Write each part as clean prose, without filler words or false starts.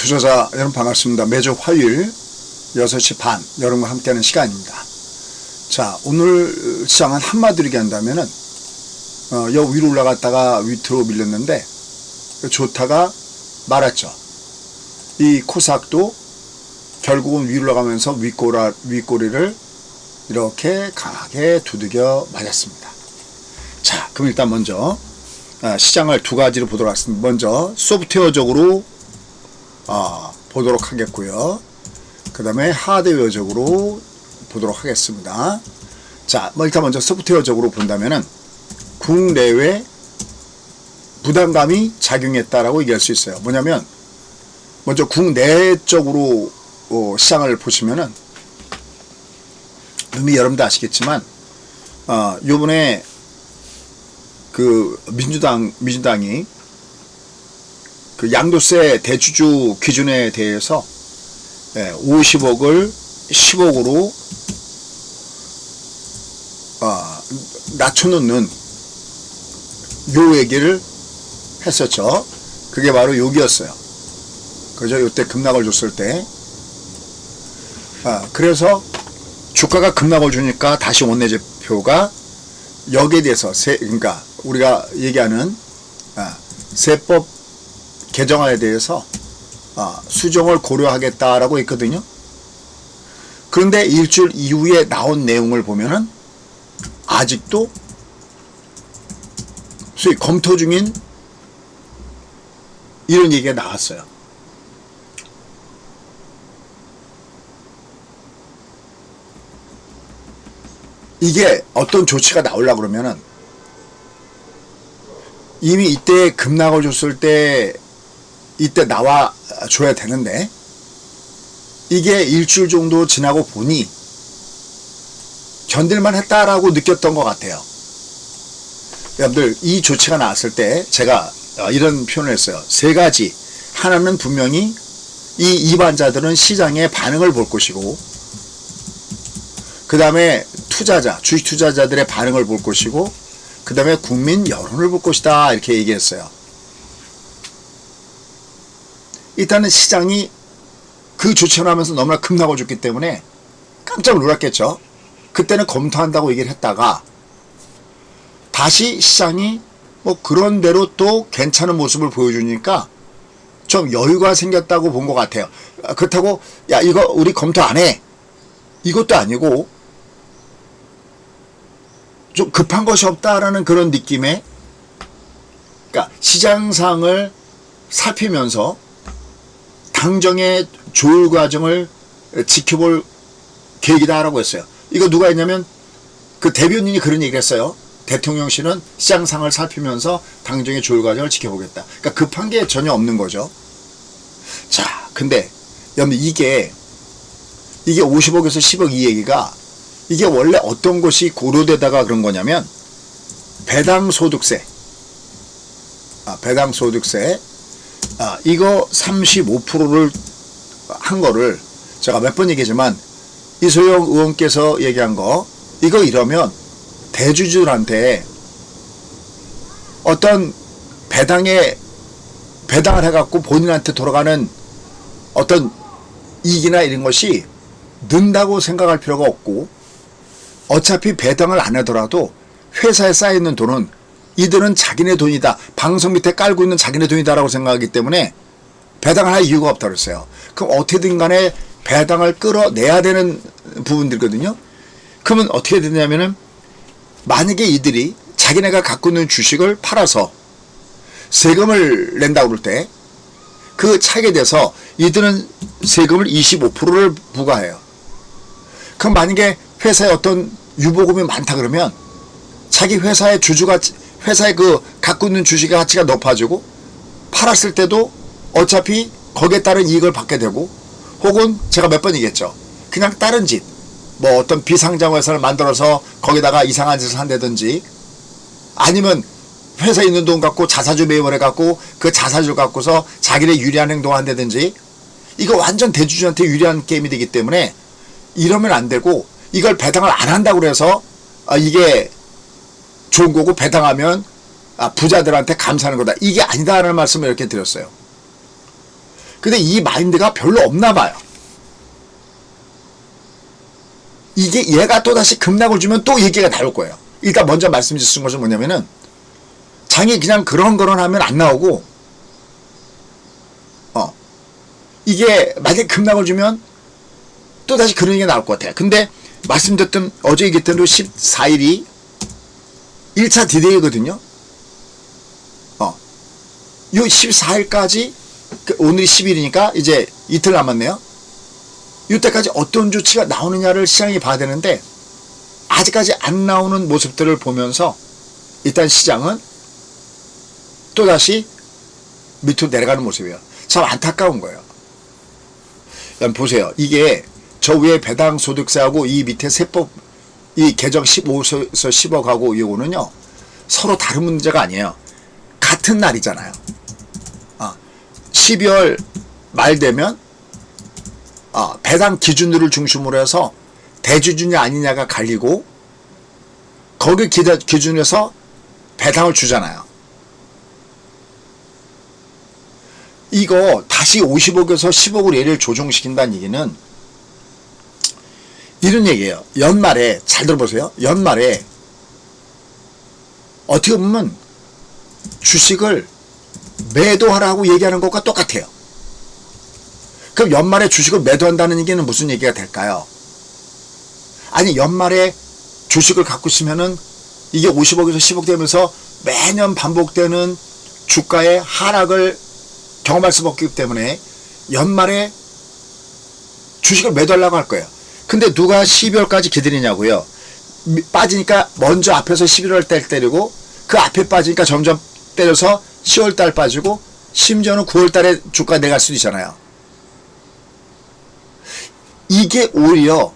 투자자 여러분 반갑습니다. 매주 화요일 6시 반 여러분과 함께하는 시간입니다. 자, 오늘 시장은 한마디로 얘기한다면은 여 위로 올라갔다가 밑으로 밀렸는데 좋다가 말았죠. 이 코스닥도 결국은 위로 올라가면서 윗꼬리를 이렇게 강하게 두들겨 맞았습니다. 자, 그럼 일단 먼저 시장을 두 가지로 보도록 하겠습니다. 먼저 소프트웨어적으로 보도록 하겠고요. 그 다음에 하드웨어적으로 보도록 하겠습니다. 자, 일단 먼저 소프트웨어적으로 본다면은 국내외 부담감이 작용했다라고 얘기할 수 있어요. 뭐냐면 먼저 국내적으로 시장을 보시면은 이미 여러분도 아시겠지만 요번에 그 민주당이 그 양도세 대주주 기준에 대해서 50억을 10억으로 낮춰놓는 요 얘기를 했었죠. 그게 바로 여기였어요. 그죠? 요때 급락을 줬을 때. 그래서 주가가 급락을 주니까 다시 원내대표가 여기에 대해서 그러니까 우리가 얘기하는 세법 개정안에 대해서 수정을 고려하겠다라고 했거든요. 그런데 일주일 이후에 나온 내용을 보면은 아직도 소위 검토 중인 이런 얘기가 나왔어요. 이게 어떤 조치가 나오려고 그러면은 이미 이때 급락을 줬을 때 이때 나와 줘야 되는데 이게 일주일 정도 지나고 보니 견딜만 했다라고 느꼈던 것 같아요. 여러분들 이 조치가 나왔을 때 제가 이런 표현을 했어요. 세 가지. 하나는 분명히 이 입안자들은 시장의 반응을 볼 것이고 그 다음에 투자자, 주식 투자자들의 반응을 볼 것이고 그 다음에 국민 여론을 볼 것이다 이렇게 얘기했어요. 일단은 시장이 그 조치를 하면서 너무나 급락을 줬기 때문에 깜짝 놀랐겠죠. 그때는 검토한다고 얘기를 했다가 다시 시장이 뭐 그런 대로 또 괜찮은 모습을 보여주니까 좀 여유가 생겼다고 본 것 같아요. 그렇다고 야 이거 우리 검토 안 해 이것도 아니고 좀 급한 것이 없다라는 그런 느낌에 그러니까 시장상을 살피면서 당정의 조율 과정을 지켜볼 계획이다라고 했어요. 이거 누가 했냐면 그 대변인이 그런 얘기를 했어요. 대통령실은 시장상을 살피면서 당정의 조율 과정을 지켜보겠다. 그러니까 급한 게 전혀 없는 거죠. 자, 근데 여러분 이게 50억에서 10억 이 얘기가 이게 원래 어떤 것이 고려되다가 그런 거냐면 배당소득세 이거 35%를 한 거를 제가 몇 번 얘기했지만 이소영 의원께서 얘기한 거 이거 이러면 대주주들한테 어떤 배당을 해갖고 본인한테 돌아가는 어떤 이익이나 이런 것이 는다고 생각할 필요가 없고 어차피 배당을 안 하더라도 회사에 쌓여있는 돈은 이들은 자기네 돈이다. 방송 밑에 깔고 있는 자기네 돈이다라고 생각하기 때문에 배당을 할 이유가 없다고 했어요. 그럼 어떻게든 간에 배당을 끌어내야 되는 부분들이거든요. 그러면 어떻게 되냐면은 만약에 이들이 자기네가 갖고 있는 주식을 팔아서 세금을 낸다고 그럴 때 그 차익에 대해서 이들은 세금을 25%를 부과해요. 그럼 만약에 회사에 어떤 유보금이 많다 그러면 자기 회사의 회사의 그 갖고 있는 주식의 가치가 높아지고 팔았을 때도 어차피 거기에 따른 이익을 받게 되고 혹은 제가 몇 번 얘기했죠. 그냥 다른 짓 뭐 어떤 비상장 회사를 만들어서 거기다가 이상한 짓을 한다든지 아니면 회사에 있는 돈 갖고 자사주 매입을 해갖고 그 자사주 갖고서 자기네 유리한 행동을 한다든지 이거 완전 대주주한테 유리한 게임이 되기 때문에 이러면 안 되고 이걸 배당을 안 한다고 해서 이게 좋은 거고 배당하면 부자들한테 감사하는 거다. 이게 아니다라는 말씀을 이렇게 드렸어요. 근데 이 마인드가 별로 없나 봐요. 이게 얘가 또다시 급락을 주면 또 얘기가 나올 거예요. 일단 먼저 말씀드린 것은 뭐냐면은 장이 그냥 그런하면 안 나오고 이게 만약에 급락을 주면 또다시 그런 얘기가 나올 것 같아요. 근데 말씀드렸던 어제 얘기했던 14일이 1차 디데이거든요. 요 14일까지 오늘이 10일이니까 이제 이틀 남았네요. 이때까지 어떤 조치가 나오느냐를 시장이 봐야 되는데 아직까지 안 나오는 모습들을 보면서 일단 시장은 또다시 밑으로 내려가는 모습이에요. 참 안타까운 거예요. 보세요. 이게 저 위에 배당 소득세하고 이 밑에 세법 이 개정 15에서 10억하고 이거는요 서로 다른 문제가 아니에요. 같은 날이잖아요. 12월 말 되면 배당 기준들을 중심으로 해서 대주주냐 아니냐가 갈리고 거기 기준에서 배당을 주잖아요. 이거 다시 50억에서 10억으로 얘를 조정시킨다는 얘기는 이런 얘기예요. 연말에 잘 들어보세요. 연말에 어떻게 보면 주식을 매도하라고 얘기하는 것과 똑같아요. 그럼 연말에 주식을 매도한다는 얘기는 무슨 얘기가 될까요? 아니 연말에 주식을 갖고 있으면은 이게 50억에서 10억 되면서 매년 반복되는 주가의 하락을 경험할 수밖에 없기 때문에 연말에 주식을 매도하려고 할 거예요. 근데 누가 12월까지 기다리냐고요. 빠지니까 먼저 앞에서 11월 달 때리고 그 앞에 빠지니까 점점 때려서 10월 달 빠지고 심지어는 9월 달에 주가 내려갈 수도 있잖아요. 이게 오히려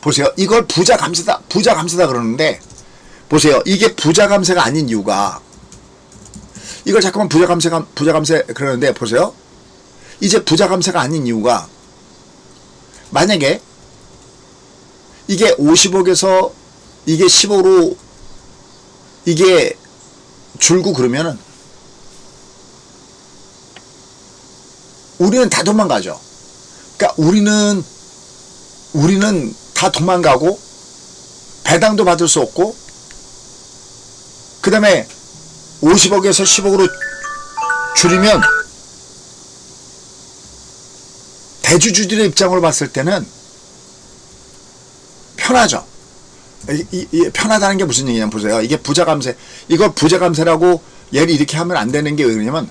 보세요. 이걸 부자 감세다 그러는데 보세요. 이게 부자 감세가 아닌 이유가 이걸 잠깐만 부자 감세 그러는데 보세요. 이제 부자 감세가 아닌 이유가 만약에 이게 50억에서 이게 10억으로 이게 줄고 그러면은 우리는 다 도망가죠. 그러니까 우리는 다 도망가고 배당도 받을 수 없고 그 다음에 50억에서 10억으로 줄이면 대주주들의 입장으로 봤을 때는 편하죠. 편하다는 게 무슨 얘기냐면 보세요. 이게 부자감세, 이걸 부자감세라고 얘를 이렇게 하면 안 되는 게 왜 그러냐면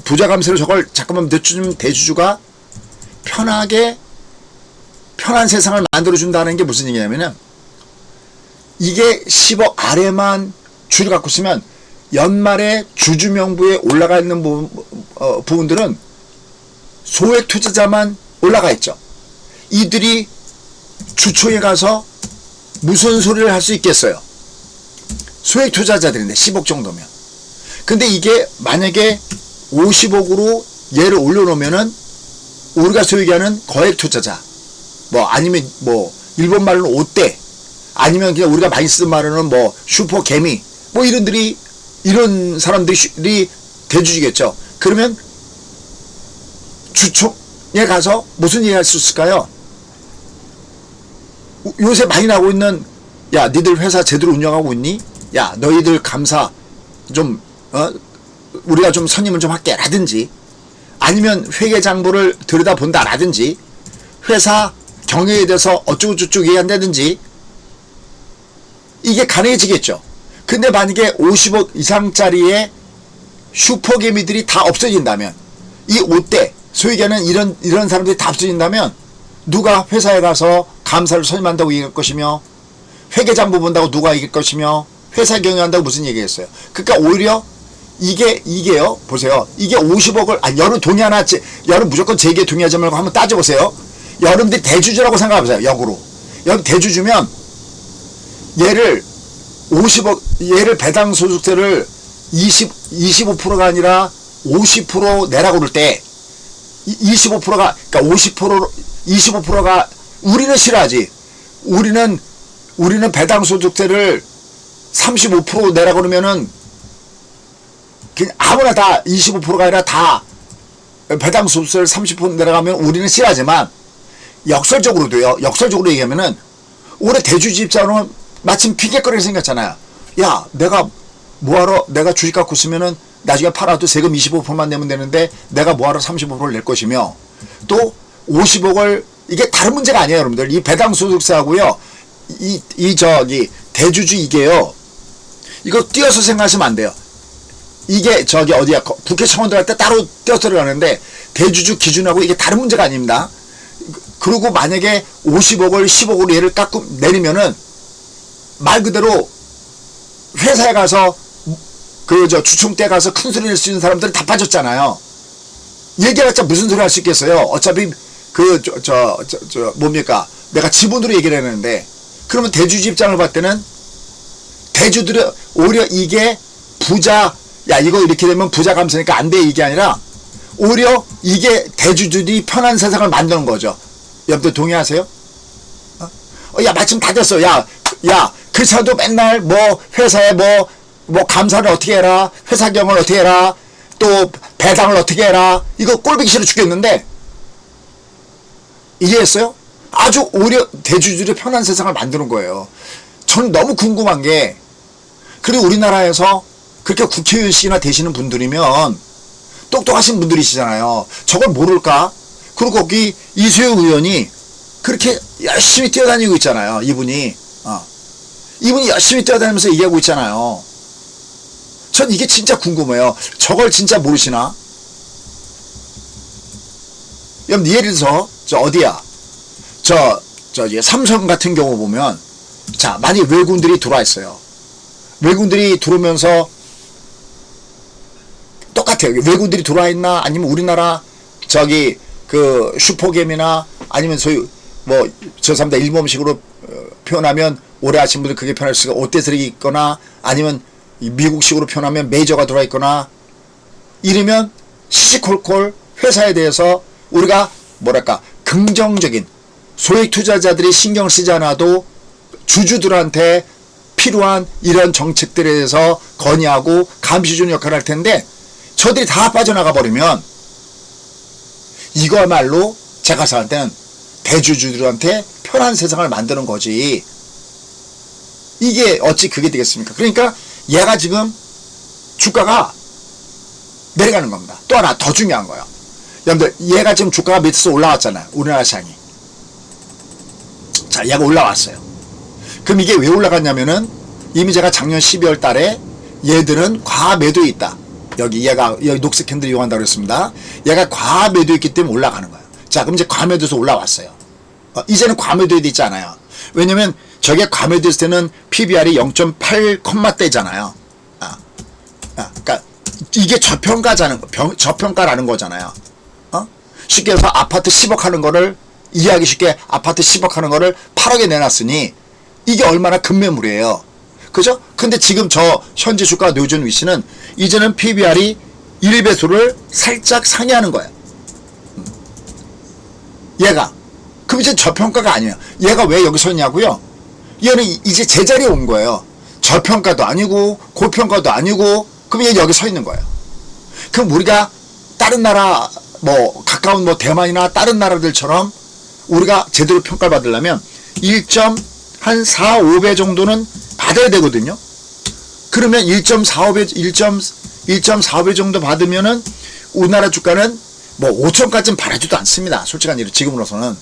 부자감세로 저걸 잠깐만 늦추면 대주주가 편한 세상을 만들어준다는 게 무슨 얘기냐면은 이게 10억 아래만 주를 갖고 있으면 연말에 주주 명부에 올라가 있는 부분들은 소액 투자자만 올라가 있죠. 이들이 주총에 가서 무슨 소리를 할 수 있겠어요. 소액 투자자들인데 10억 정도면. 근데 이게 만약에 50억으로 얘를 올려놓으면은 우리가 소위 얘기하는 거액 투자자 아니면 일본 말로는 5대 아니면 그냥 우리가 많이 쓰는 말로는 슈퍼 개미 이런 사람들이 대주주겠죠. 그러면 주총에 가서 무슨 얘기 할 수 있을까요? 요새 많이 나오고 있는 야 니들 회사 제대로 운영하고 있니? 야 너희들 감사 좀 우리가 좀 선임을 좀 할게 라든지 아니면 회계장부를 들여다본다 라든지 회사 경영에 대해서 어쩌고저쩌고 얘기한다든지 이게 가능해지겠죠. 근데 만약에 50억 이상짜리의 슈퍼개미들이 다 없어진다면 이 5대 소위 얘기하는 이런 사람들이 다 없어진다면 누가 회사에 가서 감사를 선임한다고 얘기할 것이며 회계장부 본다고 누가 얘기할 것이며 회사 경영한다고 무슨 얘기겠어요. 그러니까 오히려 이게요 보세요. 이게 50억을 여러분 동의하나 여러분 무조건 제게 동의하지 말고 한번 따져보세요. 여러분들이 대주주라고 생각해보세요. 역으로 여러분 대주주면 얘를 50억 얘를 배당 소득세를 25%가 아니라 50% 내라고 그럴 때 25%가 그러니까 25%가 우리는 싫어하지. 우리는 배당 소득세를 35% 내라고 그러면은 그냥 아무나 다 25%가 아니라 다 배당 수수를 30% 내려가면 우리는 싫어하지만 역설적으로도요. 역설적으로 얘기하면은 올해 대주주 입장으로는 마침 핑계거리가 생겼잖아요. 야, 내가 뭐하러 내가 주식 갖고 있으면은 나중에 팔아도 세금 25%만 내면 되는데 내가 뭐하러 35%를 낼 것이며 또 50억을 이게 다른 문제가 아니에요, 여러분들. 이 배당 소득세하고요. 저기 대주주 이게요. 이거 띄어서 생각하시면 안 돼요. 이게 저기 어디야 국회 청원 들어갈 때 따로 띄어서 들어가는데 대주주 기준하고 이게 다른 문제가 아닙니다. 그리고 만약에 50억을 10억으로 얘를 깎고 내리면은 말 그대로 회사에 가서 주총 때 가서 큰 소리 낼 수 있는 사람들은 다 빠졌잖아요. 얘기해봤자 무슨 소리 할 수 있겠어요. 어차피 뭡니까 내가 지분으로 얘기를 했는데 그러면 대주주 입장을 봤을 때는 대주들이 오히려 이게 부자 야 이거 이렇게 되면 부자 감세니까 안 돼 이게 아니라 오히려 이게 대주들이 편한 세상을 만드는 거죠. 여러분들 동의하세요? 야 마침 다 됐어. 야 그사도 맨날 뭐 회사에 뭐 감사를 어떻게 해라 회사 경영을 어떻게 해라 또 배당을 어떻게 해라 이거 꼴보기 싫어 죽겠는데 이해했어요? 아주 오히려 대주주들의 편한 세상을 만드는 거예요. 저는 너무 궁금한 게 그리고 우리나라에서 그렇게 국회의원씩이나 되시는 분들이면 똑똑하신 분들이시잖아요. 저걸 모를까? 그리고 거기 이수영 의원이 그렇게 열심히 뛰어다니고 있잖아요. 이분이 열심히 뛰어다니면서 얘기하고 있잖아요. 전 이게 진짜 궁금해요. 저걸 진짜 모르시나? 여러분 예를 들어서 저 어디야? 저기 삼성 같은 경우 보면 자 만약 외국인들이 들어와 있어요. 외국인들이 들어오면서 똑같아요. 외국인들이 들어와 있나 아니면 우리나라 저기 그 슈퍼겜이나 아니면 소위 뭐 죄송합니다 일본식으로 표현하면 오래 하신 분들 그게 편할 수가 옷대스리 있거나 아니면 미국식으로 표현하면 메이저가 들어와 있거나 이러면 시시콜콜 회사에 대해서 우리가 뭐랄까 긍정적인 소액 투자자들이 신경 쓰지 않아도 주주들한테 필요한 이런 정책들에 대해서 건의하고 감시주는 역할을 할 텐데 저들이 다 빠져나가 버리면 이거야말로 제가 생각할 때는 대주주들한테 편한 세상을 만드는 거지. 이게 어찌 그게 되겠습니까? 그러니까 얘가 지금 주가가 내려가는 겁니다. 또 하나 더 중요한 거예요. 여러분들 얘가 지금 주가가 밑에서 올라왔잖아요. 우리나라 시장이. 자 얘가 올라왔어요. 그럼 이게 왜 올라갔냐면은 이미 제가 작년 12월 달에 얘들은 과매도에 있다. 여기 녹색 캔들 이용한다고 그랬습니다. 얘가 과매도에 있기 때문에 올라가는 거예요. 자 그럼 이제 과매도에서 올라왔어요. 이제는 과매도에 있지 않아요. 왜냐면 저게 과매도했을 때는 PBR이 0.8컴마대잖아요. 그러니까 이게 저평가라는 거잖아요. 쉽게 해서 아파트 10억 하는 거를 이해하기 쉽게 아파트 10억 하는 거를 8억에 내놨으니 이게 얼마나 급매물이에요. 그죠? 근데 지금 저 현재 주가 노준 위치는 이제는 PBR이 1배수를 살짝 상회하는 거예요. 얘가. 그럼 이제 저평가가 아니에요. 얘가 왜 여기 서 있냐고요? 얘는 이제 제자리에 온 거예요. 저평가도 아니고 고평가도 아니고 그럼 얘 여기 서 있는 거예요. 그럼 우리가 다른 나라 뭐 가까운 뭐 대만이나 다른 나라들처럼 우리가 제대로 평가를 받으려면 1.4, 5배 정도는 받아야 되거든요. 그러면 1.45배 정도 받으면은 우리나라 주가는 뭐 5천까지는 바라지도 않습니다. 솔직한 얘기로 지금으로서는.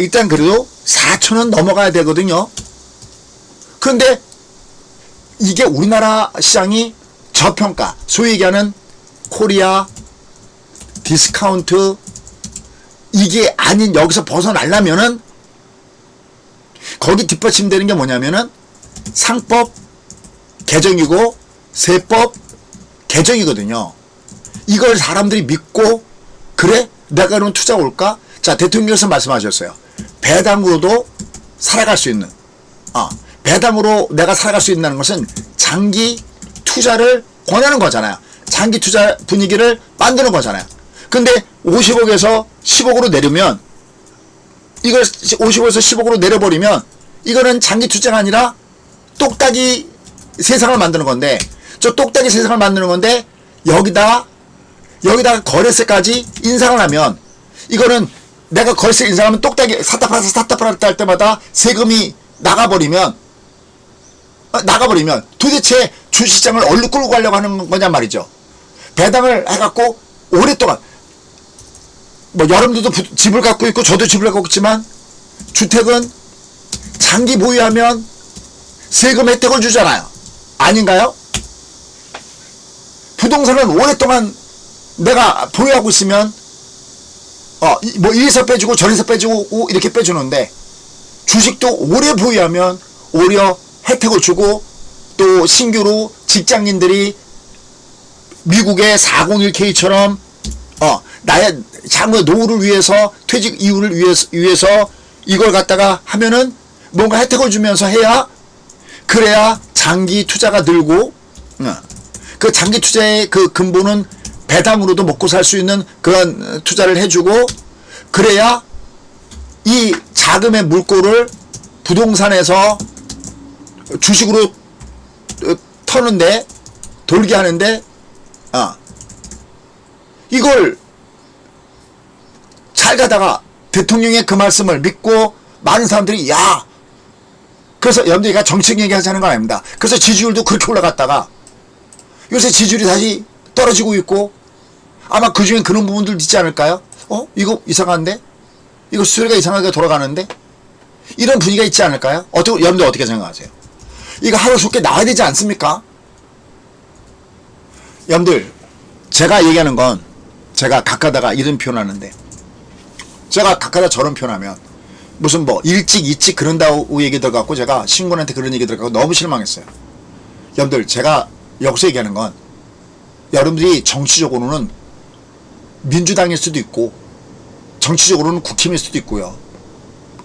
일단 그래도 4천은 넘어가야 되거든요. 그런데 이게 우리나라 시장이 저평가, 소위 얘기하는 코리아, 디스카운트 이게 아닌 여기서 벗어나려면은 거기 뒷받침되는 게 뭐냐면은 상법 개정이고 세법 개정이거든요. 이걸 사람들이 믿고 그래? 내가 그럼 투자 올까? 자 대통령께서 말씀하셨어요. 배당으로도 살아갈 수 있는 배당으로 내가 살아갈 수 있다는 것은 장기 투자를 권하는 거잖아요. 장기 투자 분위기를 만드는 거잖아요. 근데 50억에서 10억으로 내리면 이걸 50억에서 10억으로 내려버리면 이거는 장기 투자가 아니라 똑딱이 세상을 만드는 건데 저 똑딱이 세상을 만드는 건데 여기다가 거래세까지 인상을 하면, 이거는 내가 거래세 인상하면 똑딱이 사타 팔았다 할 때마다 세금이 나가버리면 도대체 주식시장을 얼른 끌고 가려고 하는 거냔 말이죠. 배당을 해갖고 오랫동안, 뭐 여러분들도 집을 갖고 있고 저도 집을 갖고 있지만, 주택은 장기 보유하면 세금 혜택을 주잖아요. 아닌가요? 부동산은 오랫동안 내가 보유하고 있으면 뭐 이리서 빼주고 저리서 빼주고 이렇게 빼주는데, 주식도 오래 보유하면 오히려 혜택을 주고, 또 신규로 직장인들이 미국의 401k처럼 나의 향후 노후를 위해서, 퇴직 이후를 위해서 이걸 갖다가 하면은 뭔가 혜택을 주면서 해야, 그래야 장기 투자가 늘고, 그 장기 투자의 그 근본은 배당으로도 먹고 살 수 있는 그런 투자를 해주고, 그래야 이 자금의 물꼬를 부동산에서 주식으로 터는데, 돌게 하는데, 이걸 잘 가다가 대통령의 그 말씀을 믿고 많은 사람들이, 그래서 여러분들이 정책 얘기하자는 건 아닙니다. 그래서 지지율도 그렇게 올라갔다가 요새 지지율이 다시 떨어지고 있고, 아마 그 중에 그런 부분들 있지 않을까요? 이거 이상한데? 이거 수수료가 이상하게 돌아가는데? 이런 분위기가 있지 않을까요? 여러분들 어떻게 생각하세요? 이거 하루속히 나와야 되지 않습니까? 여러분들, 제가 얘기하는 건, 제가 가까다가 이런 표현하는데, 제가 가까다 저런 표현하면 무슨 뭐 일찍 이찍 그런다고 얘기 들어갖고 제가 신군한테 그런 얘기 들어갖고 너무 실망했어요. 여러분들, 제가 여기서 얘기하는 건, 여러분들이 정치적으로는 민주당일 수도 있고 정치적으로는 국힘일 수도 있고요.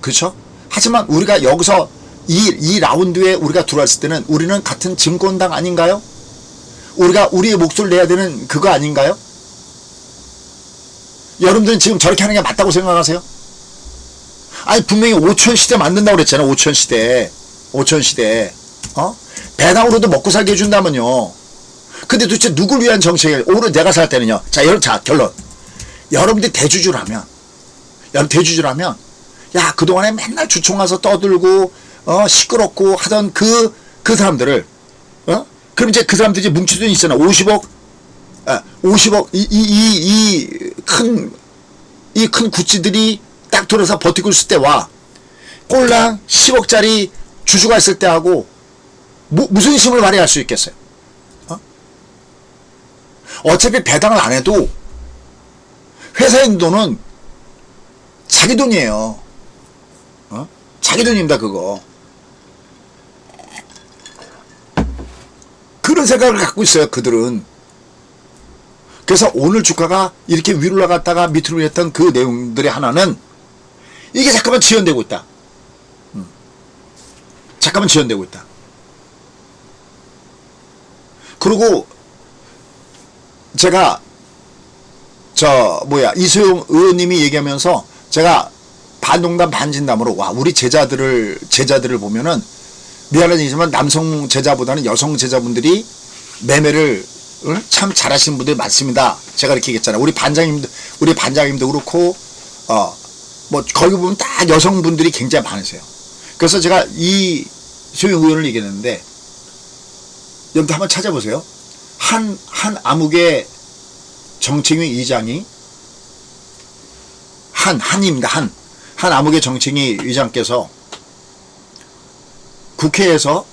그렇죠? 하지만 우리가 여기서 이 라운드에 우리가 들어왔을 때는 우리는 같은 증권당 아닌가요? 우리가 우리의 목소리를 내야 되는 그거 아닌가요? 여러분들은 지금 저렇게 하는 게 맞다고 생각하세요? 아니, 분명히 5천 시대 만든다고 그랬잖아요. 5천 시대. 배당으로도 먹고 살게 해준다면요. 근데 도대체 누굴 위한 정책이에요? 오늘 내가 살 때는요. 자, 결론. 여러분들이 대주주라면, 야, 그동안에 맨날 주총 가서 떠들고, 시끄럽고 하던 그 사람들을, 그럼 이제 그 사람들이 뭉칠 수 있잖아. 50억, 이 큰 구찌들이 딱 돌아서 버티고 있을 때와, 꼴랑 10억짜리 주주가 있을 때하고, 무슨 힘을 발휘할 수 있겠어요? 어차피 배당을 안 해도 회사에 있는 돈은 자기 돈이에요. 자기 돈입니다, 그거. 그런 생각을 갖고 있어요, 그들은. 그래서 오늘 주가가 이렇게 위로 올라갔다가 밑으로 했던 그 내용들의 하나는, 이게 잠깐만 지연되고 있다. 잠깐만 지연되고 있다. 그리고 제가 이소영 의원님이 얘기하면서 제가 반농담 반진담으로, 우리 제자들을 보면은 미안한 얘기지만 남성 제자보다는 여성 제자분들이 매매를 참 잘하시는 분들이 많습니다. 제가 이렇게 얘기했잖아요. 우리 반장님도 그렇고, 거기 보면 다 여성분들이 굉장히 많으세요. 그래서 제가 이 소영 의원을 얘기했는데, 여러분들 한번 찾아보세요. 한 암흑의 정책위 의장이, 한 암흑의 정책위 의장께서 국회에서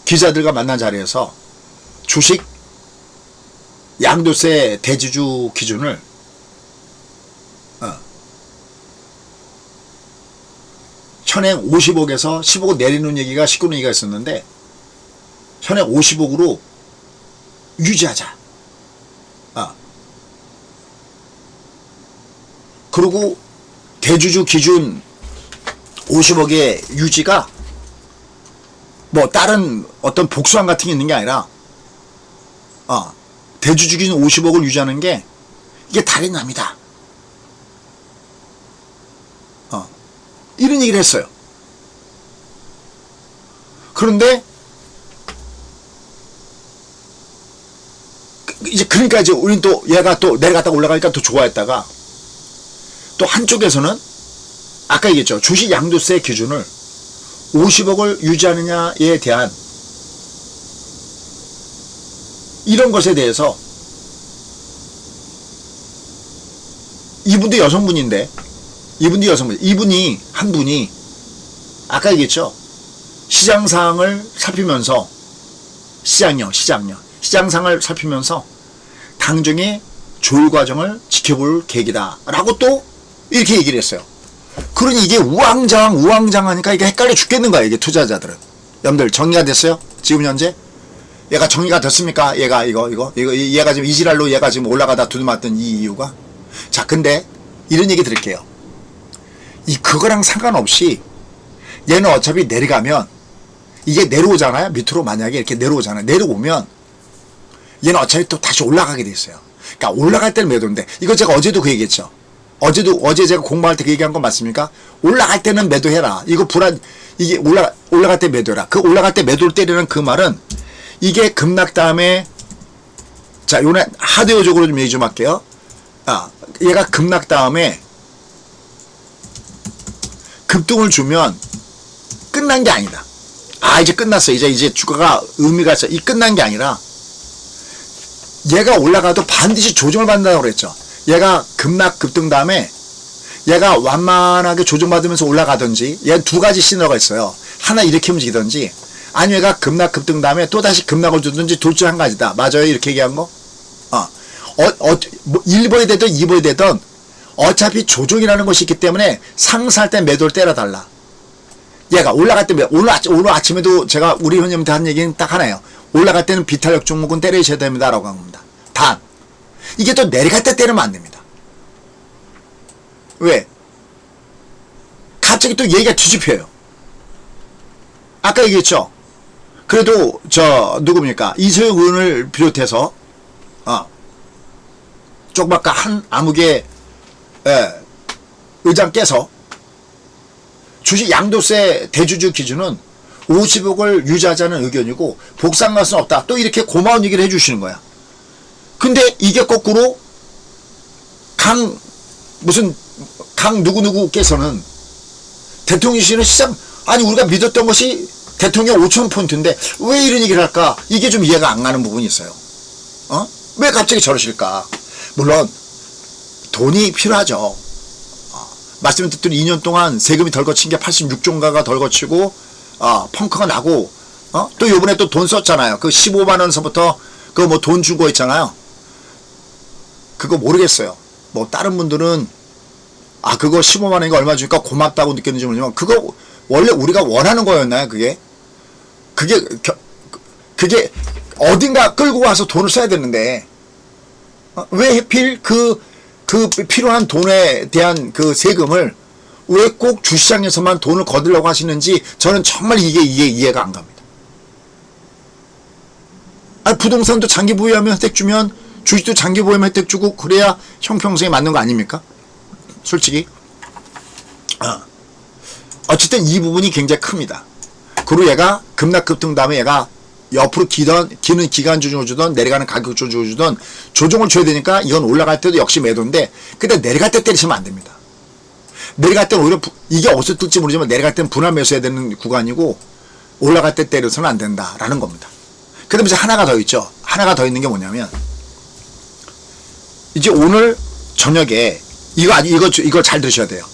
기자들과 만난 자리에서 주식 양도세 대주주 기준을 현행 50억에서 10억을 내리는 얘기가 시끄러운 얘기가 있었는데, 현행 50억으로 유지하자. 그리고 대주주 기준 50억의 유지가 뭐 다른 어떤 복수안 같은 게 있는 게 아니라, 대주주 기준 50억을 유지하는 게 이게 달인 납니다. 이런 얘기를 했어요. 그런데 이제 그러니까 이제 우린 또 얘가 또 내려갔다가 올라가니까 또 좋아했다가 또 한쪽에서는 아까 얘기했죠. 주식 양도세 기준을 50억을 유지하느냐에 대한 이런 것에 대해서 이분도 여성분인데 이분이 한 분이 아까 얘기했죠. 시장 상황을 살피면서 시장상을 살피면서 당정의 조율 과정을 지켜볼 계획이다 라고 또 이렇게 얘기를 했어요. 그러니 이게 우왕좌왕하니까 이게 헷갈려 죽겠는 거야. 이게 투자자들은. 여러분들 정리가 됐어요? 지금 현재? 얘가 정리가 됐습니까? 얘가 얘가 지금 이지랄로 얘가 지금 올라가다 두드맞던 이 이유가? 자, 근데 이런 얘기 드릴게요. 그거랑 상관없이 얘는 어차피 내려가면 이게 내려오잖아요. 밑으로 만약에 이렇게 내려오잖아요. 내려오면 얘는 어차피 또 다시 올라가게 돼 있어요. 그러니까 올라갈 때는 매도인데 이거 제가 어제도 그 얘기했죠. 어제 제가 공부할 때 그 얘기한 건 맞습니까? 올라갈 때는 매도해라. 이게 올라갈 때 매도해라. 그 올라갈 때 매도를 때리는 그 말은 이게 급락 다음에 자, 요네 하드웨어적으로 좀 얘기 좀 할게요. 얘가 급락 다음에 급등을 주면 끝난 게 아니다. 이제 끝났어. 이제 주가가 의미가 있어. 끝난 게 아니라 얘가 올라가도 반드시 조정을 받는다고 그랬죠. 얘가 급등 다음에 얘가 완만하게 조정받으면서 올라가든지 얘는 두 가지 시너가 있어요. 하나 이렇게 움직이든지 아니면 얘가 급등 다음에 또 다시 급락을 주든지 둘 중 한 가지다. 맞아요? 이렇게 얘기한 거? 뭐 1번이 되든 2번이 되든 어차피 조정이라는 것이 있기 때문에 상승할 때 매도를 때려달라. 얘가 올라갈 때 오늘 아침에도 제가 우리 회원님한테 한 얘기는 딱 하나예요. 올라갈 때는 비탄력 종목은 때리셔야 됩니다 라고 한 겁니다. 단 이게 또 내려갈 때 때리면 안 됩니다. 왜? 갑자기 또 얘기가 뒤집혀요. 아까 얘기했죠. 그래도 누굽니까? 이소영 의원을 비롯해서 조그맣게 한 암흑의 의장께서 주식 양도세 대주주 기준은 50억을 유지하자는 의견이고 복상가수는 없다. 또 이렇게 고마운 얘기를 해주시는 거야. 근데 이게 거꾸로 강 누구누구께서는 대통령실은 시장 우리가 믿었던 것이 대통령 5,000포인트인데 왜 이런 얘기를 할까? 이게 좀 이해가 안 가는 부분이 있어요. 왜 갑자기 저러실까? 물론 돈이 필요하죠. 말씀을 듣더니 2년 동안 세금이 덜 거친 게 86조인가가 덜 거치고 펑크가 나고 또 요번에 또 돈 썼잖아요. 그 15만원서부터 그거 뭐 돈 준 거 있잖아요. 그거 모르겠어요. 뭐 다른 분들은 그거 15만원이가 얼마 주니까 고맙다고 느꼈는지 모르지만 그거 원래 우리가 원하는 거였나요? 그게 어딘가 끌고 와서 돈을 써야 되는데 왜 하필 그 필요한 돈에 대한 그 세금을 왜 꼭 주시장에서만 돈을 거두려고 하시는지 저는 정말 이게 이해가 안 갑니다. 부동산도 장기 보유하면 혜택 주면 주식도 장기 보유하면 혜택 주고 그래야 형평성에 맞는 거 아닙니까? 솔직히 어쨌든 이 부분이 굉장히 큽니다. 그리고 얘가 급등 다음에 얘가 옆으로 기는 기간 조정을 주던 내려가는 가격 조정을 주던 조정을 줘야 되니까 이건 올라갈 때도 역시 매도인데 근데 내려갈 때 때리시면 안 됩니다. 내려갈 때는 오히려 이게 어디서 뜰지 모르지만 내려갈 때는 분할 매수해야 되는 구간이고 올라갈 때 때려서는 안 된다라는 겁니다. 그 다음에 이제 하나가 더 있죠. 하나가 더 있는 게 뭐냐면 이제 오늘 저녁에 이거 잘 들으셔야 돼요.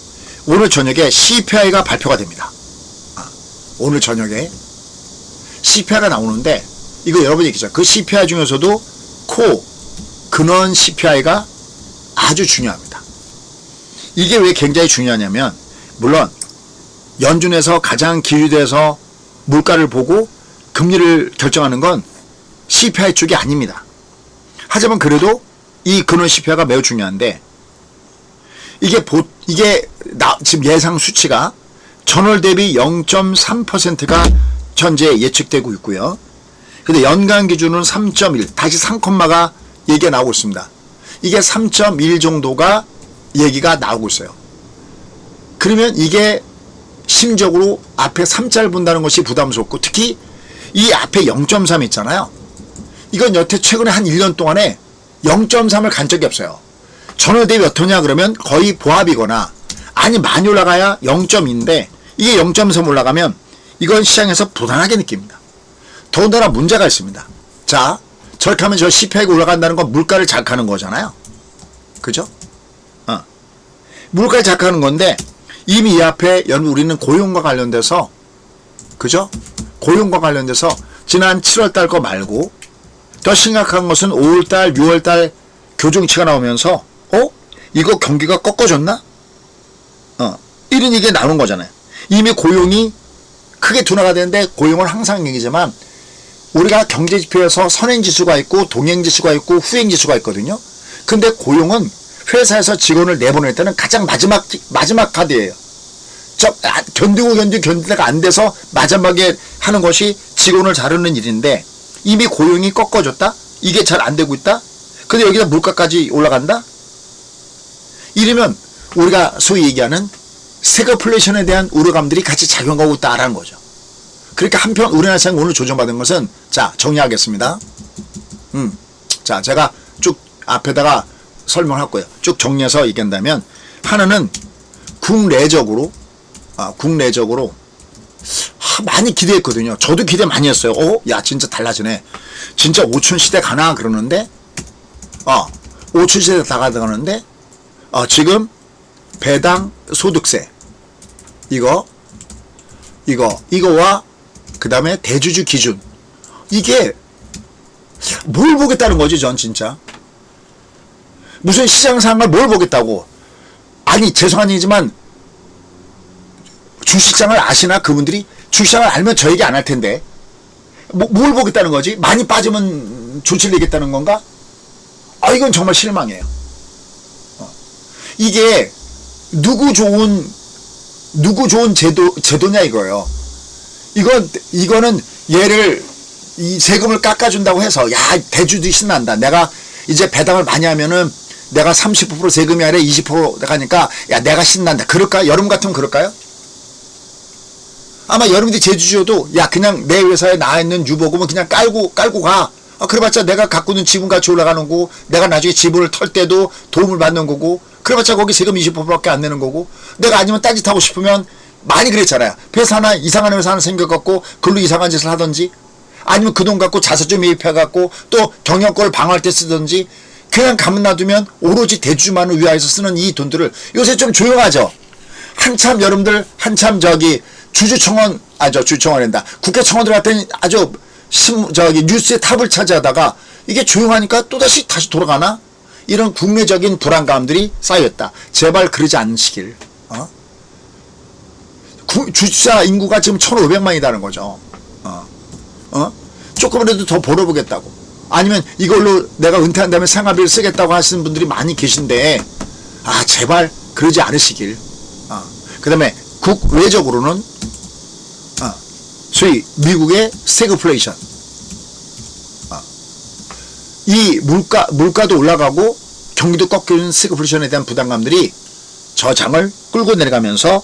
오늘 저녁에 CPI가 발표가 됩니다. 오늘 저녁에 CPI가 나오는데 이거 여러분이 얘기죠. 그 CPI 중에서도 근원 CPI가 아주 중요합니다. 이게 왜 굉장히 중요하냐면 물론 연준에서 가장 기준에서 물가를 보고 금리를 결정하는 건 CPI 쪽이 아닙니다. 하지만 그래도 이 근원 CPI가 매우 중요한데 이게 지금 예상 수치가 전월 대비 0.3%가 현재 예측되고 있고요. 근데 연간 기준은 3.1 다시 3콤마가 얘기가 나오고 있습니다. 이게 3.1 정도가 얘기가 나오고 있어요. 그러면 이게 심적으로 앞에 3자를 본다는 것이 부담스럽고 특히 이 앞에 0.3 있잖아요. 이건 여태 최근에 한 1년 동안에 0.3을 간 적이 없어요. 전월 대비 몇 호냐 그러면 거의 보합이거나 아니 많이 올라가야 0.2인데 이게 0.3 올라가면 이건 시장에서 불안하게 느낍니다. 더군다나 문제가 있습니다. 자, 저렇게 하면 저 CPI가 올라간다는 건 물가를 자극하는 거잖아요. 그죠? 물가를 자극하는 건데 이미 이 앞에 우리는 고용과 관련돼서 그죠? 고용과 관련돼서 지난 7월달 거 말고 더 심각한 것은 5월달, 6월달 교정치가 나오면서 이거 경기가 꺾어졌나? 이런 얘기가 나오는 거잖아요. 이미 고용이 크게 둔화가 되는데 고용은 항상 얘기지만 우리가 경제지표에서 선행지수가 있고 동행지수가 있고 후행지수가 있거든요. 근데 고용은 회사에서 직원을 내보낼 때는 가장 마지막 카드예요. 견디다가 안 돼서 마지막에 하는 것이 직원을 자르는 일인데 이미 고용이 꺾어졌다? 이게 잘 안 되고 있다? 근데 여기다 물가까지 올라간다? 이러면 우리가 소위 얘기하는 세그플레이션에 대한 우려감들이 같이 작용하고 있다라는 거죠. 그러니까 한편 우리나라 시장 오늘 조정받은 것은 자 정리하겠습니다. 자 제가 쭉 앞에다가 설명할 거예요. 쭉 정리해서 얘기한다면 하나는 국내적으로 많이 기대했거든요. 저도 기대 많이 했어요. 야 진짜 달라지네. 진짜 5천 시대 가나 그러는데 5천 시대 다 가는데 지금 배당 소득세 이거와 그 다음에 대주주 기준 이게 뭘 보겠다는 거지 전 진짜 무슨 시장 상황을 뭘 보겠다고 아니 죄송한 얘기지만 주식장을 아시나 그분들이 주식장을 알면 저 얘기 안 할 텐데 뭘 보겠다는 거지 많이 빠지면 조치를 내겠다는 건가 이건 정말 실망이에요. 이게 누구 좋은 제도냐 이거예요. 이거는 얘를 이 세금을 깎아준다고 해서 야 대주도 신난다. 내가 이제 배당을 많이 하면은 내가 30% 세금이 아니라 20% 가니까 야 내가 신난다. 그럴까? 여러분 같으면 그럴까요? 아마 여러분들이 제주주여도 야 그냥 내 회사에 나와 있는 유보금은 그냥 깔고 가. 그래봤자 내가 갖고 있는 지분 가치 올라가는 거고 내가 나중에 지분을 털 때도 도움을 받는 거고 그래봤자 거기 세금 20%밖에 안 내는 거고 내가 아니면 딴짓하고 싶으면 많이 그랬잖아요. 회사 하나 이상한 회사 하나 생겨갖고 글로 이상한 짓을 하든지 아니면 그 돈 갖고 자사주 매입해갖고 또 경영권을 방어할 때 쓰든지 그냥 가만 놔두면 오로지 대주주만을 위하여서 쓰는 이 돈들을 요새 좀 조용하죠. 한참 여러분들 주주청원한다. 국회 청원 들어갔더니 아주 뉴스의 탑을 차지하다가 이게 조용하니까 또다시 돌아가나? 이런 국내적인 불안감들이 쌓였다. 제발 그러지 않으시길. 주주자 인구가 지금 1,500만이라는 거죠. 조금이라도 더 벌어보겠다고. 아니면 이걸로 내가 은퇴한 다음에 생활비를 쓰겠다고 하시는 분들이 많이 계신데 제발 그러지 않으시길. 그 다음에 국외적으로는 소위 미국의 스태그플레이션 이 물가도 올라가고 경기도 꺾이는 스태그플레이션에 대한 부담감들이 저장을 끌고 내려가면서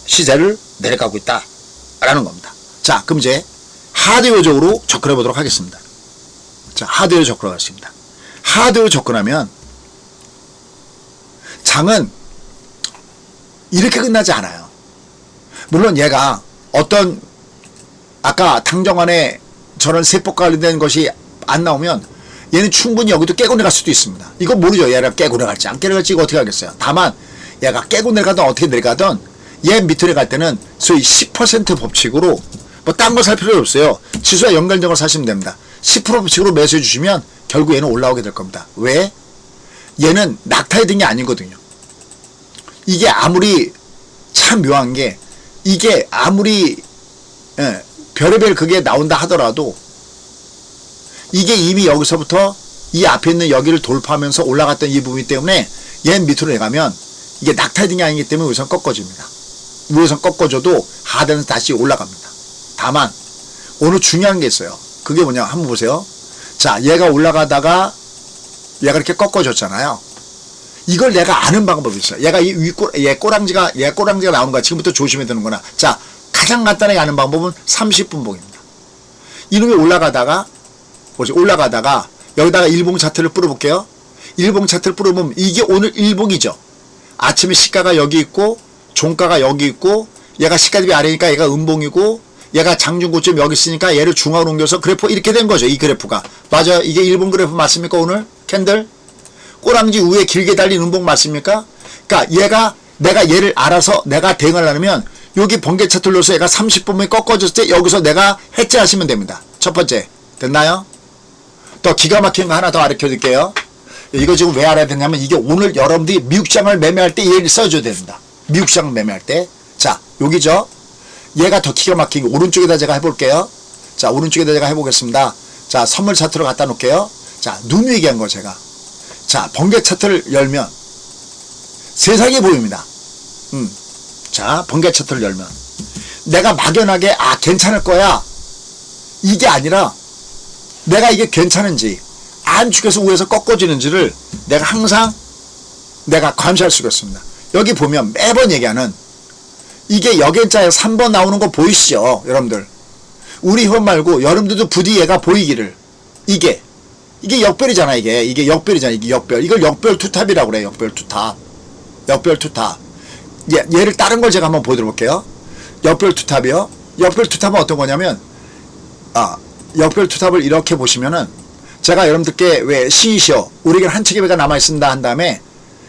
시세를 내려가고 있다라는 겁니다. 자, 그럼 이제 하드웨어적으로 접근해 보도록 하겠습니다. 자, 하드웨어로 접근하겠습니다. 하드웨어로 접근하면 장은 이렇게 끝나지 않아요. 물론 얘가 어떤 아까 당정안에 저런 세법 관련된 것이 안 나오면 얘는 충분히 여기도 깨고 내려갈 수도 있습니다. 이거 모르죠. 얘가 깨고 내려갈지 안 깨고 내려갈지 이거 어떻게 하겠어요. 다만 얘가 깨고 내려가든 어떻게 내려가든 얘 밑으로 갈 때는 소위 10% 법칙으로 뭐 딴 거 살 필요 없어요. 지수와 연결된 걸 사시면 됩니다. 10% 법칙으로 매수해 주시면 결국 얘는 올라오게 될 겁니다. 왜? 얘는 낙타에 든 게 아니거든요. 이게 아무리 참 묘한 게 이게 아무리 별의별 그게 나온다 하더라도 이게 이미 여기서부터 이 앞에 있는 여기를 돌파하면서 올라갔던 이 부분 때문에 얘 밑으로 내가면 이게 낙타에 든 게 아니기 때문에 우선 꺾어집니다. 우선 꺾어져도 하단에서 다시 올라갑니다. 다만 오늘 중요한 게 있어요. 그게 뭐냐 한번 보세요. 자, 얘가 올라가다가 얘가 이렇게 꺾어졌잖아요. 이걸 내가 아는 방법이 있어요. 얘가 얘 꼬랑지가 나오는 거야. 지금부터 조심해야 되는구나. 자, 가장 간단하게 아는 방법은 30분봉입니다. 이놈이 올라가다가 여기다가 일봉 차트를 뿌려볼게요. 일봉 차트를 뿌려보면 이게 오늘 일봉이죠. 아침에 시가가 여기 있고 종가가 여기 있고 얘가 시가 대비 아래니까 얘가 음봉이고 얘가 장중 고점 여기 있으니까 얘를 중앙으로 옮겨서 그래프 이렇게 된 거죠. 이 그래프가. 맞아요. 이게 일봉 그래프 맞습니까? 오늘 캔들 꼬랑지 위에 길게 달린 음봉 맞습니까? 그러니까 얘가 내가 얘를 알아서 내가 대응하려면 여기 번개 차트를 넣어서 얘가 30분에 꺾어졌을 때 여기서 내가 해제하시면 됩니다. 첫 번째 됐나요? 또 기가 막힌 거 하나 더 가르쳐 드릴게요. 이거 지금 왜 알아야 되냐면 이게 오늘 여러분들이 미국 시장을 매매할 때 얘를 써줘야 됩니다. 미국 시장을 매매할 때. 자, 여기죠. 얘가 더 기가 막히게 오른쪽에다 제가 해볼게요. 자, 오른쪽에다 제가 해보겠습니다. 자, 선물 차트로 갖다 놓을게요. 자, 눈 얘기한 거 제가. 자, 번개 차트를 열면 세상이 보입니다. 자, 번개 차트를 열면 내가 막연하게 괜찮을 거야 이게 아니라 내가 이게 괜찮은지 안쪽에서 위에서 꺾어지는지를 내가 항상 내가 감시할 수가 있습니다. 여기 보면 매번 얘기하는 이게 역연자에 3번 나오는 거 보이시죠? 여러분들 우리 현 말고 여러분들도 부디 얘가 보이기를 이게 역별이잖아. 이게 역별이잖아. 이게 역별. 이걸 역별 투탑이라고 그래. 역별 투탑. 역별 투탑. 얘를 다른 걸 제가 한번 보여드릴게요. 역별 투탑이요. 역별 투탑은 어떤 거냐면 역별 투탑을 이렇게 보시면은 제가 여러분들께 왜 시시오 우리에겐 한 척의 배가 남아있습니다 한 다음에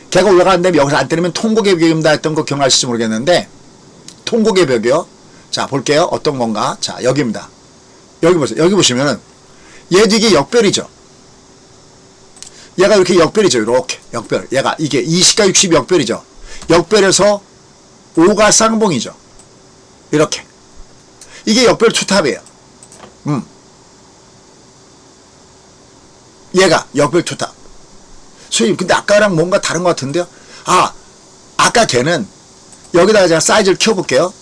걔가 올라가는데 여기서 안 때리면 통곡의 벽입니다 했던 거 기억나실지 모르겠는데 통곡의 벽이요. 자 볼게요. 어떤 건가. 자 여기입니다. 여기 보세요. 여기 보시면은 얘도 이게 역별이죠. 얘가 이렇게 역별이죠. 이렇게 역별. 얘가 이게 20과 60 역별이죠. 역별에서 5가 쌍봉이죠. 이렇게 이게 역별 투탑이에요. 얘가 역별 투탑. 선생님 근데 아까랑 뭔가 다른 것 같은데요. 아까 걔는 여기다가 제가 사이즈를 키워볼게요.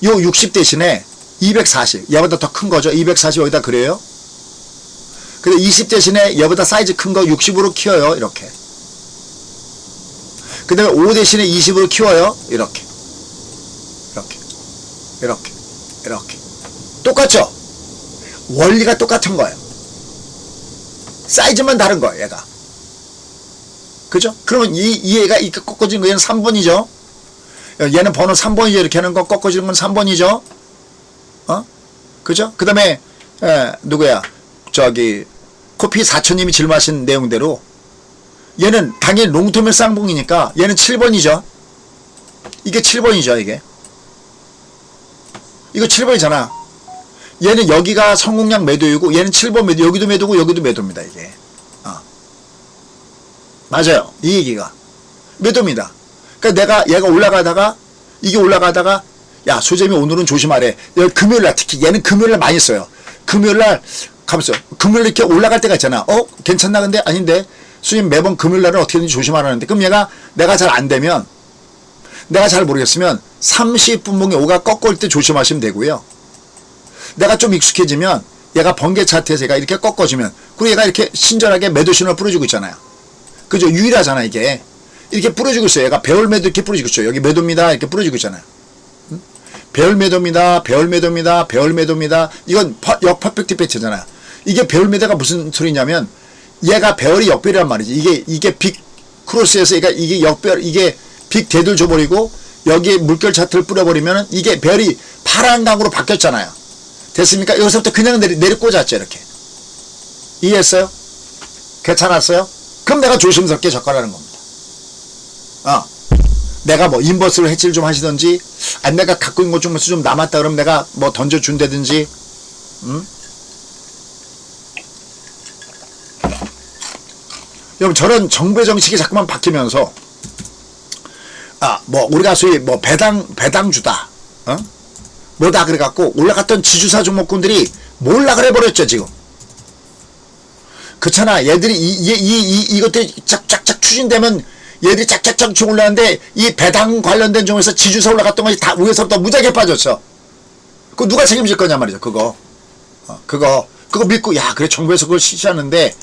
요 60 대신에 240 얘보다 더 큰 거죠. 240 여기다 그래요. 근데 20 대신에 얘보다 사이즈 큰 거 60으로 키워요. 이렇게. 그 다음에 5 대신에 20으로 키워요. 이렇게. 이렇게. 똑같죠? 원리가 똑같은 거예요. 사이즈만 다른 거예요. 얘가. 그죠? 그러면 이 얘가 이렇게 꺾어지는 거 얘는 3번이죠? 얘는 번호 3번이죠. 이렇게 하는 거 꺾어지는 건 3번이죠? 그죠? 그 다음에 누구야? 저기 코피 4천님이 질문하신 내용대로 얘는 당연히 롱텀의 쌍봉이니까 얘는 7번이죠. 이게 7번이죠. 이거 7번이잖아. 얘는 여기가 성공량 매도이고 얘는 7번 매도, 여기도 매도고 여기도 매도입니다. 이게 맞아요. 이 얘기가 매도입니다. 그러니까 얘가 올라가다가 이게 올라가다가 야 소재미 오늘은 조심하래. 금요일날 특히 얘는 금요일날 많이 써요. 금요일날 가면서 금요일 이렇게 올라갈 때가 있잖아. 괜찮나 근데 아닌데 수님 매번 금요일날은 어떻게든지 조심하라는데 그럼 얘가 내가 잘 안되면 내가 잘 모르겠으면 30분봉에 5가 꺾을 때 조심하시면 되고요. 내가 좀 익숙해지면 얘가 번개 차트에서 얘가 이렇게 꺾어지면 그리고 얘가 이렇게 친절하게 매도 신호를 뿌려주고 있잖아요. 그죠? 유일하잖아 이게. 이렇게 뿌려주고 있어요. 얘가 배열 매도 이렇게 뿌려주고 있어요. 여기 매도입니다. 이렇게 뿌려주고 있잖아요. 배열 매도입니다. 배열 매도입니다. 배열 매도입니다. 이건 역퍼펙트 배치잖아요. 이게 배열 매도가 무슨 소리냐면 얘가 배열이 역별이란 말이지. 이게 빅 크로스에서 이게 역별 이게 빅 대들 줘버리고 여기에 물결 차트를 뿌려버리면 이게 별이 파란 강으로 바뀌었잖아요. 됐습니까? 여기서부터 그냥 내리 꽂았죠. 이렇게. 이해했어요? 괜찮았어요? 그럼 내가 조심스럽게 접근하는 겁니다. 내가 뭐 인버스로 해치를 좀 하시던지 아니 내가 갖고 있는 것 중에서 좀 남았다 그러면 내가 뭐 던져준다든지 여러분 저런 정부의 정책이 자꾸만 바뀌면서 뭐 우리가 소위 뭐 배당주다 뭐다 그래갖고 올라갔던 지주사 종목군들이 몰라 그래버렸죠 지금. 그렇잖아. 얘들이 이것들이 쫙쫙쫙 추진되면 얘들이 쫙쫙쫙 올라가는데 이 배당 관련된 종에서 지주사 올라갔던 것이 다 위에서부터 무지하게 빠졌어. 그거 누가 책임질 거냐 말이죠. 그거 믿고 야 그래 정부에서 그걸 실시하는데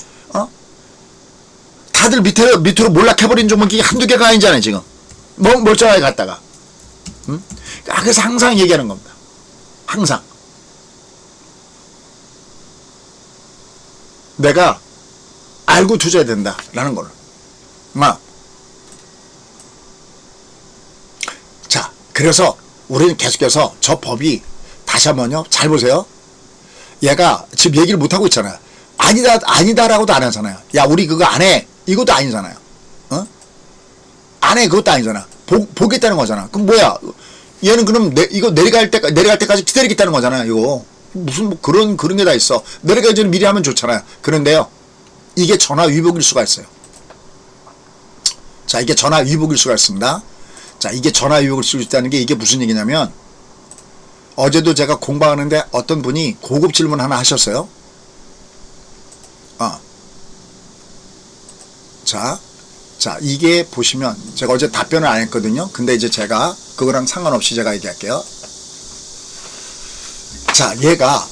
다들 밑으로 몰락해버린 종목이 한두 개가 아니잖아요 지금. 멀쩡하게 갔다가 그래서 항상 얘기하는 겁니다. 내가 알고 투자해야 된다라는 거를. 자, 그래서 우리는 계속해서 저 법이 다시 한번요. 잘 보세요. 얘가 지금 얘기를 못하고 있잖아요. 아니다라고도 안 하잖아요. 야, 우리 그거 안 해. 이것도 아니잖아요. 안 해. 그것도 아니잖아. 보겠다는 거잖아. 그럼 뭐야? 얘는 그럼 이거 내려갈 때까지 기다리겠다는 거잖아요. 이거. 무슨 뭐 그런 게 다 있어. 내려가기 전에 미리 하면 좋잖아요. 그런데요. 이게 전화 위복일 수가 있어요. 자, 이게 전화 위복일 수가 있습니다. 자, 이게 전화 위복일 수 있다는 게 이게 무슨 얘기냐면 어제도 제가 공부하는데 어떤 분이 고급 질문 하나 하셨어요. 자, 이게 보시면 제가 어제 답변을 안 했거든요. 근데 이제 제가 그거랑 상관없이 제가 얘기할게요. 자, 얘가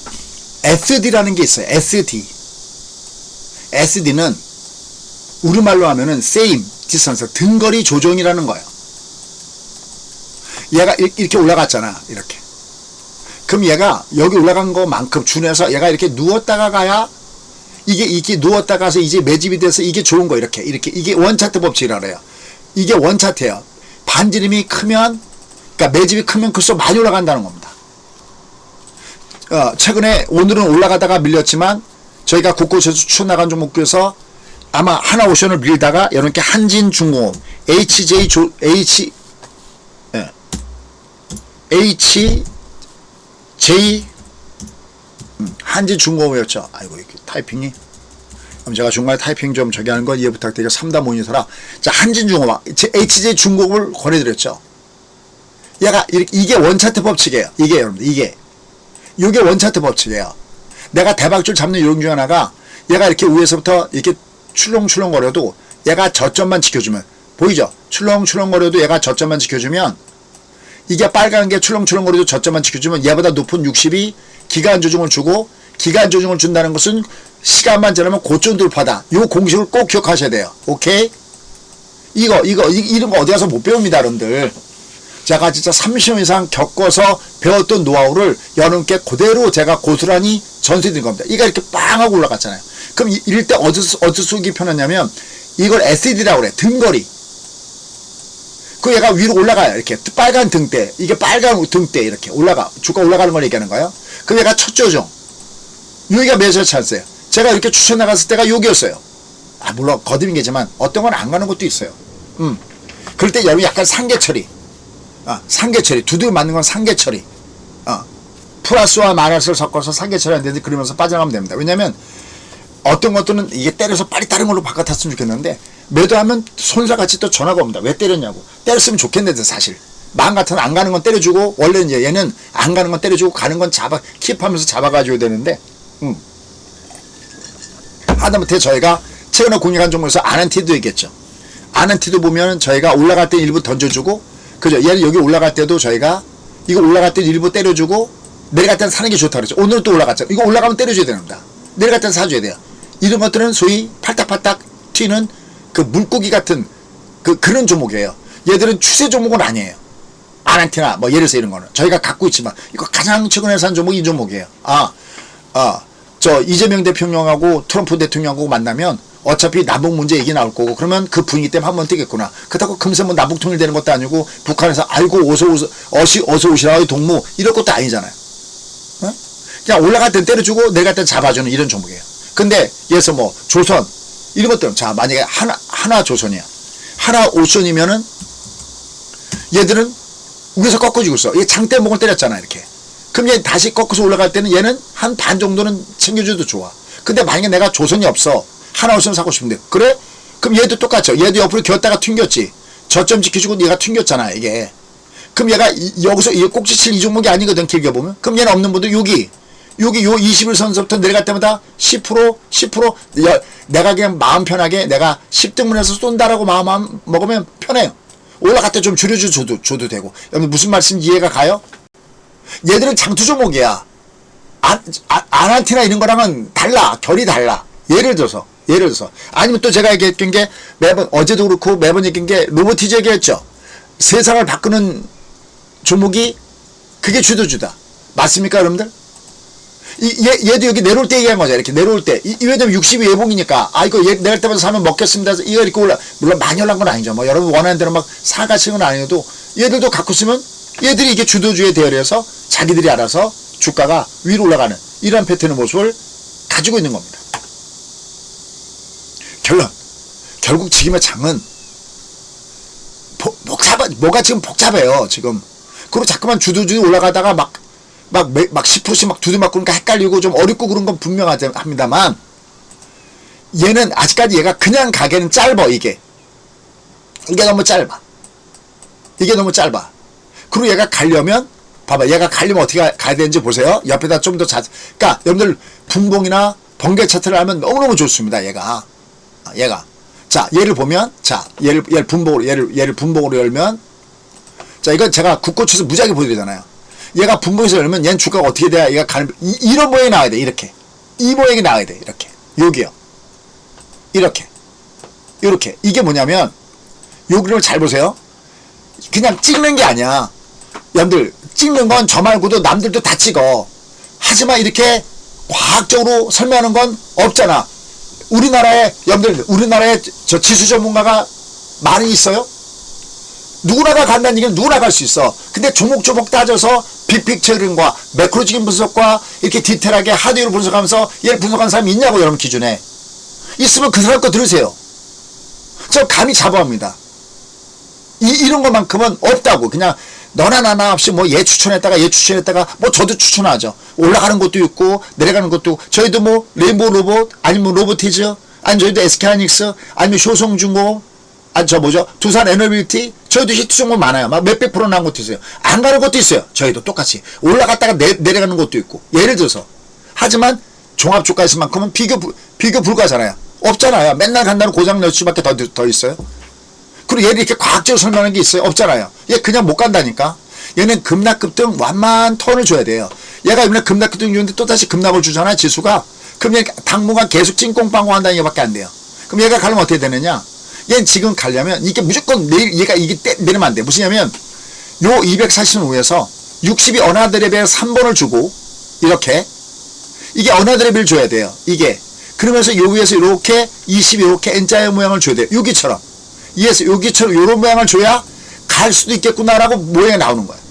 SD라는 게 있어요. SD는 우리말로 하면은 same distance, 등거리 조정이라는 거예요. 얘가 이렇게 올라갔잖아. 이렇게. 그럼 얘가 여기 올라간 것만큼 준해서 얘가 이렇게 누웠다가 가야 이게 누웠다 가서 이제 매집이 돼서 이게 좋은 거 이렇게 이게 원차트 법칙이라 그래요. 이게 원차트예요. 반지름이 크면 그러니까 매집이 크면 클수록 많이 올라간다는 겁니다. 최근에 오늘은 올라가다가 밀렸지만 저희가 곳곳에서 추천나간 종목에서 아마 하나오션을 밀다가 이렇게 한진중공업 한진중공업이었죠. 아이고 이렇게 타이핑이. 그럼 제가 중간에 타이핑 좀 저기 하는 건 이해 부탁드리고 3단 모니터라. 자, 한진중공업 HJ중공업을 권해드렸죠. 얘가 이게 원차트 법칙이에요. 이게 여러분들 이게 원차트 법칙이에요. 내가 대박줄 잡는 요령 중 하나가 얘가 이렇게 위에서부터 이렇게 출렁출렁거려도 얘가 저점만 지켜주면 보이죠? 출렁출렁거려도 얘가 저점만 지켜주면 이게 빨간 게 출렁출렁거려도 저점만 지켜주면 얘보다 높은 60이 기간 조정을 주고 기간 조정을 준다는 것은 시간만 지나면 고점 돌파다. 요 공식을 꼭 기억하셔야 돼요. 오케이? 이런 거 어디 가서 못 배웁니다, 여러분들. 제가 진짜 30년 이상 겪어서 배웠던 노하우를 여러분께 그대로 제가 고스란히 전수해드린 겁니다. 이가 이렇게 빵 하고 올라갔잖아요. 그럼 이럴 때 어디서 쓰기 편하냐면 이걸 SD라고 그래. 등거리. 그 얘가 위로 올라가요. 이렇게 빨간 등대. 이게 빨간 등대 이렇게 올라가. 주가 올라가는 걸 얘기하는 거예요. 그럼 얘가 첫 조정. 여기가 매수의 찬스예요. 제가 이렇게 추천 나갔을 때가 여기였어요. 물론 거듭인 게지만 어떤 건 안 가는 것도 있어요. 그럴 때 여러분 약간 상계처리. 상계처리. 두들 맞는 건 상계처리. 플러스와 마이너스를 섞어서 상계처리 안 되는데 그러면서 빠져나가면 됩니다. 왜냐면 어떤 것들은 이게 때려서 빨리 다른 걸로 바꿔탔으면 좋겠는데 매도하면 손사같이 또 전화가 옵니다. 왜 때렸냐고. 때렸으면 좋겠는데 사실. 마음 같으면 안 가는 건 때려주고 원래 이제 얘는 안 가는 건 때려주고 가는 건 킵하면서 잡아가줘야 되는데 하다못해 저희가 최근에 공략한 종목에서 아난티도 얘기했죠. 아난티도 보면 저희가 올라갈 때 일부 던져주고 그죠. 얘는 여기 올라갈 때도 저희가 이거 올라갈 때 일부 때려주고 내려갈 때는 사는 게 좋다 그랬죠. 오늘은 또 올라갔죠. 이거 올라가면 때려줘야 됩니다. 내려갈 때는 사줘야 돼요. 이런 것들은 소위 팔딱팔딱 튀는 그 물고기 같은 그런 종목이에요. 얘들은 추세 종목은 아니에요. 아난티나 뭐 예를 들어서 이런 거는 저희가 갖고 있지만 이거 가장 최근에 산 종목이 이 종목이에요. 저 이재명 대통령하고 트럼프 대통령하고 만나면 어차피 남북 문제 얘기 나올 거고 그러면 그 분위기 때문에 한번 뜨겠구나. 그렇다고 금세 뭐 남북 통일되는 것도 아니고 북한에서 아이고 어서 오시라 동무 이럴 것도 아니잖아요. 그냥 올라갈 땐 때려주고 내려갈 땐 잡아주는 이런 종목이에요. 근데 예서 뭐 조선 이런 것들은 자 만약에 하나 조선이야. 하나 오션이면은 얘들은 위에서 꺾어지고 있어. 이게 장대목을 때렸잖아 이렇게. 그럼 얘 다시 꺾어서 올라갈 때는 얘는 한 반 정도는 챙겨줘도 좋아. 근데 만약에 내가 조선이 없어. 하나 오션 사고 싶은데 그래? 그럼 얘도 똑같죠. 얘도 옆으로 기었다가 튕겼지. 저점 지켜주고 얘가 튕겼잖아 이게. 그럼 얘가 여기서 이 꼭지칠 이 종목이 아니거든 길게 보면. 그럼 얘는 없는 분들 여기 요 21선서부터 내려갈 때마다 10% 내가 그냥 마음 편하게 내가 10등분해서 쏜다라고 마음 먹으면 편해요. 올라갈 때 좀 줄여줘도 되고. 여러분 무슨 말씀인지 이해가 가요? 얘들은 장투 종목이야. 아난티나 이런 거랑은 달라. 결이 달라. 예를 들어서 아니면 또 제가 얘기했던 게 매번 어제도 그렇고 매번 얘기한 게 로보티즈 얘기했죠. 세상을 바꾸는 종목이 그게 주도주다. 맞습니까 여러분들? 얘도 여기 내려올 때 얘기한 거죠. 이렇게 내려올 때. 왜냐면 60이 외봉이니까. 아, 이거 내릴 때마다 사면 먹겠습니다. 이거 이렇게 물론 많이 올라간 건 아니죠. 뭐 여러분 원하는 대로 막 사가치는 건 아니어도 얘들도 갖고 쓰면 얘들이 이게 주도주의 대열에서 자기들이 알아서 주가가 위로 올라가는 이런 패턴의 모습을 가지고 있는 겁니다. 결국 지금의 장은 뭐가 지금 복잡해요. 지금. 그리고 자꾸만 주도주의 올라가다가 막 10%씩 막 두드맞고 그러니까 헷갈리고 좀 어렵고 그런 건 분명합니다만 얘는 아직까지 얘가 그냥 가기에는 짧아. 이게 너무 짧아. 이게 너무 짧아. 그리고 얘가 가려면 봐봐. 얘가 가려면 어떻게 가야 되는지 보세요. 옆에다 좀 더 그러니까 여러분들 분봉이나 번개 차트를 하면 너무너무 좋습니다. 얘가 자, 얘를 보면 얘를 분봉으로 열면 자, 이건 제가 국고쳐서 무지하게 보여드리잖아요. 얘가 분봉에서 열면 얘는 주가가 어떻게 돼야 얘가 가는 이런 모양이 나와야 돼. 이렇게 이 모양이 나와야 돼. 이렇게 여기요. 이렇게 이게 뭐냐면 요 그림을 잘 보세요. 그냥 찍는 게 아니야. 여러분들 찍는 건 저 말고도 남들도 다 찍어. 하지만 이렇게 과학적으로 설명하는 건 없잖아. 우리나라에 저 지수 전문가가 많이 있어요? 누구나가 간다는 얘기는 누구나 갈 수 있어. 근데 조목조목 따져서 빅픽처 흐름과 매크로적인 분석과 이렇게 디테일하게 하드웨어를 분석하면서 얘를 분석하는 사람이 있냐고. 여러분 기준에 있으면 그 사람 거 들으세요. 저 감히 자부합니다. 이런 것만큼은 없다고. 그냥 너나 나나 없이 뭐 얘 추천했다가 뭐 저도 추천하죠. 올라가는 것도 있고 내려가는 것도 있고. 저희도 뭐 레인보우 로봇 아니면 로보티즈 아니면 저희도 SK하이닉스 아니면 효성중공 아니 저 뭐죠 두산 에너빌티 저희도 히트 종목 많아요. 막 몇백 프로 나온 것도 있어요. 안 가는 것도 있어요. 저희도 똑같이 올라갔다가 내려가는 것도 있고. 예를 들어서 하지만 종합주가에서만큼은 비교 불가잖아요. 없잖아요. 맨날 간다는 고장 낼 수밖에 더 있어요. 그리고 얘를 이렇게 과학적으로 설명하는 게 있어요? 없잖아요. 얘 그냥 못 간다니까. 얘는 급락급등 완만 턴을 줘야 돼요. 얘가 이번에 급락급등 주는데 또다시 급락을 주잖아요. 지수가. 그럼 얘 당분간 계속 찡꽁빵꽁 한다는 얘기밖에 안 돼요. 그럼 얘가 가려면 어떻게 되느냐. 얘는 지금 가려면 이게 무조건 얘가 이게 내리면 안 돼. 무엇이냐면 요 240호에서 60이 어나드레벨 3번을 주고 이렇게 이게 어나드레벨 줘야 돼요. 이게. 그러면서 요 위에서 이렇게 20 이렇게 N자의 모양을 줘야 돼요. 여기처럼. 여기처럼 요런 모양을 줘야 갈 수도 있겠구나라고 모양이 나오는 거예요.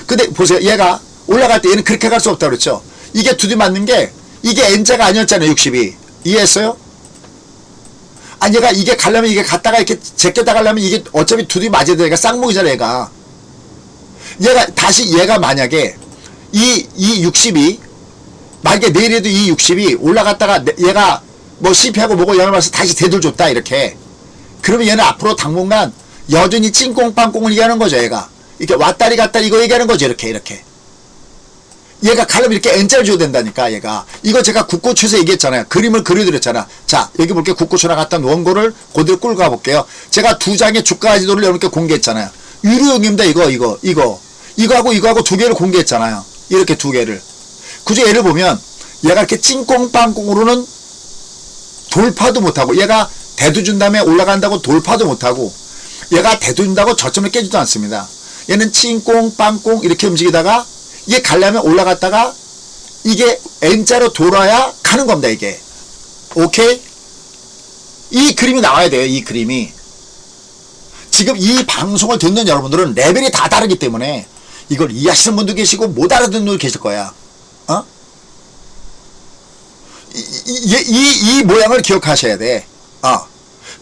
근데 보세요. 얘가 올라갈 때 얘는 그렇게 갈 수 없다 그랬죠. 이게 두디 맞는 게 이게 N자가 아니었잖아요. 60이. 이해했어요? 아니 얘가 이게 가려면 이게 갔다가 이렇게 제껴다 가려면 이게 어차피 두디 맞아야 돼. 얘가 쌍목이잖아 얘가. 얘가 만약에 이 60이 만약에 내일에도 이 60이 올라갔다가 얘가 뭐 실패하고 뭐고 영향을 받아서 다시 되돌줬다 이렇게. 그러면 얘는 앞으로 당분간 여전히 찡꽁빵꽁을 얘기하는 거죠. 얘가 이렇게 왔다리 갔다리 이거 얘기하는 거죠. 이렇게 얘가 가려면 이렇게 N자를 줘야 된다니까. 얘가 이거 제가 국고초에서 얘기했잖아요. 그림을 그려드렸잖아. 자 여기 볼게요. 국고초 나갔던 원고를 그대로 끌고 가볼게요. 제가 두 장의 주가 지도를 여러분께 공개했잖아요. 유료용입니다. 이거하고 이거하고 두 개를 공개했잖아요. 이렇게 두 개를. 그죠? 예를 보면 얘가 이렇게 찡꽁빵꽁으로는 돌파도 못하고 얘가 대두 준 다음에 올라간다고 돌파도 못하고 얘가 대두 준다고 저점을 깨지도 않습니다. 얘는 찡꽁 빵꽁 이렇게 움직이다가 이게 가려면 올라갔다가 이게 N자로 돌아야 가는 겁니다. 이게 오케이? 이 그림이 나와야 돼요. 이 그림이. 지금 이 방송을 듣는 여러분들은 레벨이 다 다르기 때문에 이걸 이해하시는 분도 계시고 못 알아듣는 분도 계실 거야. 어? 이 모양을 기억하셔야 돼.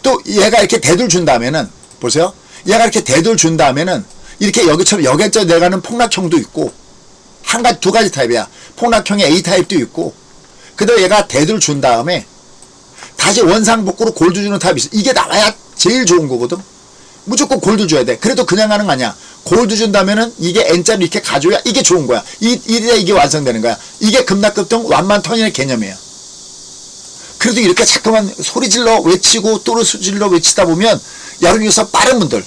또 얘가 이렇게 대들 준 다음에는 보세요. 얘가 이렇게 대들 준 다음에는 이렇게 여기처럼 여기서 내려가는 폭락형도 있고 두 가지 타입이야. 폭락형의 A타입도 있고 그다음에 얘가 대들 준 다음에 다시 원상복구로 골드 주는 타입이 있어. 이게 나와야 제일 좋은 거거든. 무조건 골드 줘야 돼. 그래도 그냥 하는 거 아니야. 골드 준다면은 이게 N자로 이렇게 가줘야 이게 좋은 거야. 이게 완성되는 거야. 이게 급락급등 완만 턴의 개념이에요. 그래도 이렇게 자꾸만 소리질러 외치고 또르질러 외치다 보면 여러분께서 빠른 분들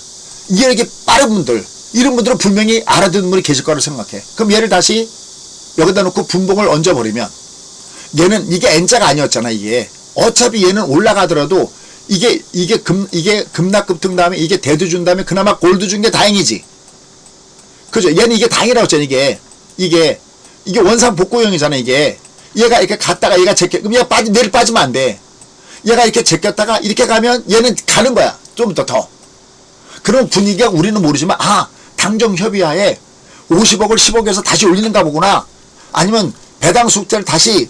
이렇게 빠른 분들 이런 분들은 분명히 알아듣는 분이 계실 거라고 생각해. 그럼 얘를 다시 여기다 놓고 분봉을 얹어버리면 얘는 이게 N자가 아니었잖아. 이게 어차피 얘는 올라가더라도 이게 급락급등 다음에 이게 대두 준 다음에 그나마 골드 준 게 다행이지. 그죠? 얘는 이게 다행이라고 했잖아. 이게 원상 복구형이잖아. 이게 얘가 이렇게 갔다가 얘가 제껴, 그럼 얘가 내일 빠지면 안 돼. 얘가 이렇게 제꼈다가 이렇게 가면 얘는 가는 거야. 좀 더. 그런 분위기가 우리는 모르지만, 아, 당정 협의하에 50억을 10억에서 다시 올리는가 보구나. 아니면 배당 수익자를 다시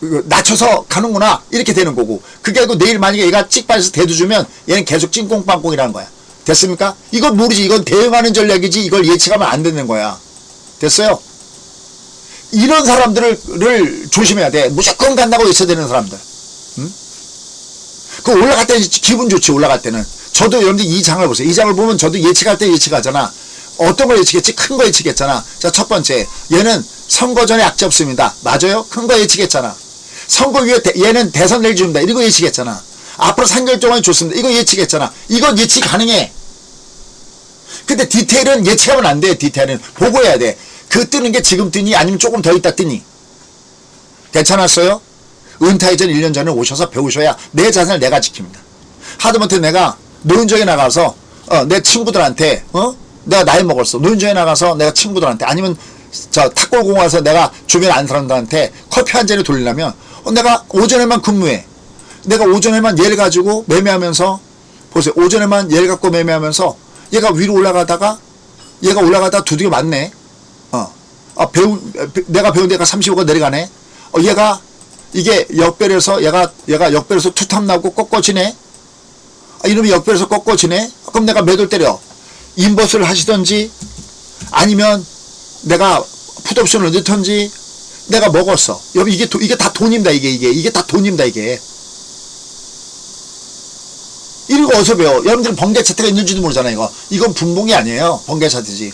낮춰서 가는구나. 이렇게 되는 거고. 그게 아니고 내일 만약에 얘가 찍 빠져서 대두주면 얘는 계속 찐꽁빵꽁이라는 거야. 됐습니까? 이건 모르지. 이건 대응하는 전략이지. 이걸 예측하면 안 되는 거야. 됐어요? 이런 사람들을 조심해야 돼. 무조건 간다고 외쳐야 되는 사람들. 응? 그 올라갈 때 기분 좋지. 올라갈 때는. 저도 여러분들 이 장을 보세요. 이 장을 보면 저도 예측할 때 예측하잖아. 어떤 걸 예측했지? 큰 거 예측했잖아. 자, 첫 번째. 얘는 선거 전에 악재 없습니다. 맞아요? 큰 거 예측했잖아. 선거 위에 얘는 대선 내일 줍니다. 이거 예측했잖아. 앞으로 3개월 동안 좋습니다. 이거 예측했잖아. 이건 예측 가능해. 근데 디테일은 예측하면 안 돼. 디테일은 보고 해야 돼. 그 뜨는 게 지금 뜨니 아니면 조금 더 있다 뜨니. 괜찮았어요? 은퇴 전 1년 전에 오셔서 배우셔야 내 자산을 내가 지킵니다. 하다못해 내가 노인정에 나가서 내 친구들한테 내가 나이 먹었어. 노인정에 나가서 내가 친구들한테 아니면 저 탁골공 와서 내가 주변에 아는 사람들한테 커피 한 잔을 돌리려면 내가 오전에만 근무해. 내가 오전에만 얘를 가지고 매매하면서 보세요. 오전에만 얘를 갖고 매매하면서 얘가 위로 올라가다가 얘가 올라가다가 두들겨 맞네. 내가 배운 데가 35가 내려가네. 얘가 이게 역별에서 얘가 역별에서 투탑 나고 꺾어지네. 이놈이 역별에서 꺾어지네. 그럼 내가 매도를 때려. 인버스를 하시던지 아니면 내가 풋옵션을 넣던지 내가 먹었어. 여러분 이게 다 돈입니다. 이게 다 돈입니다. 이런 거 어디서 배워? 여러분들은 번개 차트가 있는지도 모르잖아. 이건 분봉이 아니에요. 번개 차트지.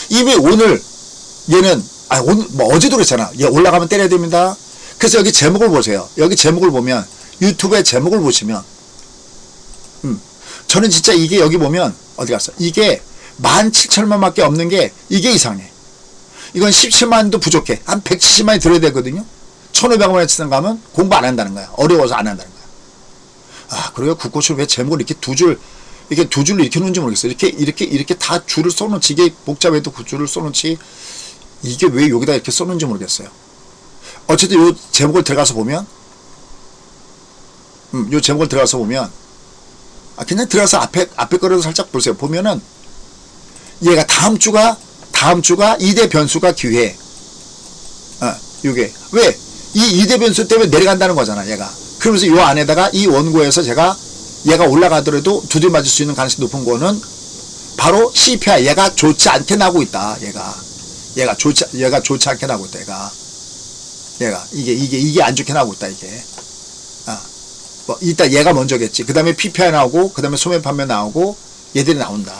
이미 오늘 얘는 오늘 어제도 그랬잖아. 얘 올라가면 때려야 됩니다. 그래서 여기 제목을 보세요. 여기 제목을 보면 유튜브의 제목을 보시면 저는 진짜 이게 여기 보면 어디 갔어? 이게 17,000만밖에 없는 게 이게 이상해. 이건 17만도 부족해. 한 170만이 들어야 되거든요. 1,500만원치 가면 공부 안 한다는 거야. 어려워서 안 한다는 거야. 그래요? 국고출 왜 제목을 이렇게 두 줄로 이렇게 놓은지 모르겠어요. 이렇게 다 줄을 써놓지. 이게 복잡해도 그 줄을 써놓지. 이게 왜 여기다 이렇게 써놓은지 모르겠어요. 어쨌든 요 제목을 들어가서 보면, 요 제목을 들어가서 보면, 그냥 들어가서 앞에 거라도 살짝 보세요. 보면은, 얘가 다음 주가 2대 변수가 기회. 요게. 왜? 이 2대 변수 때문에 내려간다는 거잖아, 얘가. 그러면서 요 안에다가 이 원고에서 얘가 올라가더라도 두드려 맞을 수 있는 가능성이 높은 거는 바로 CPI. 얘가 좋지 않게 나고 있다, 얘가 좋지 않게 나고 있다, 이게 안 좋게 나고 있다, 이게. 이따 얘가 먼저겠지. 그 다음에 PPI 나오고, 그 다음에 소매 판매 나오고, 얘들이 나온다.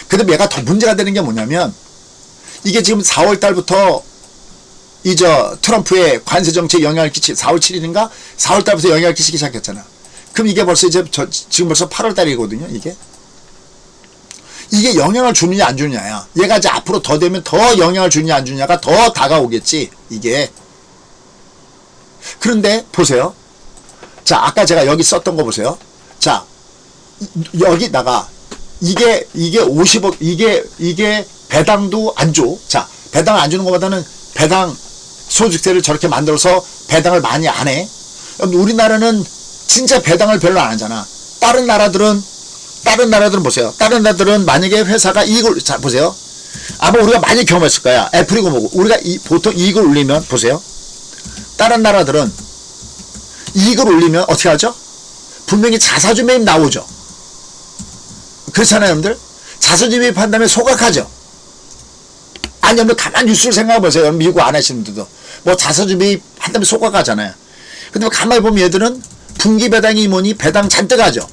근데 얘가 더 문제가 되는 게 뭐냐면, 이게 지금 4월달부터, 트럼프의 관세 정책에 영향을 4월 7일인가? 4월달부터 영향을 끼치기 시작했잖아. 그럼 이게 벌써 지금 벌써 8월달이거든요, 이게. 이게 영향을 주느냐, 안 주느냐야. 얘가 이제 앞으로 더 되면 더 영향을 주느냐, 안 주느냐가 더 다가오겠지, 이게. 그런데, 보세요. 자, 아까 제가 여기 썼던 거 보세요. 자, 여기다가, 이게 50억, 이게 배당도 안 줘. 자, 배당 안 주는 것보다는 배당 소득세를 저렇게 만들어서 배당을 많이 안 해. 우리나라는 진짜 배당을 별로 안 하잖아. 다른 나라들은 보세요. 다른 나라들은 만약에 회사가 이익을, 자, 보세요. 아마 우리가 많이 경험했을 거야. 애플이고 뭐고. 우리가 보통 이익을 올리면, 보세요. 다른 나라들은 이익을 올리면 어떻게 하죠? 분명히 자사주 매입 나오죠. 그렇잖아요, 여러분들? 자사주 매입한 다음에 소각하죠. 아니, 여러분, 가만히 뉴스를 생각해보세요. 미국 안 하시는 분들도. 뭐 자사주 매입한 다음에 소각하잖아요. 근데 가만히 보면 얘들은 분기 배당이 뭐니 배당 잔뜩 하죠.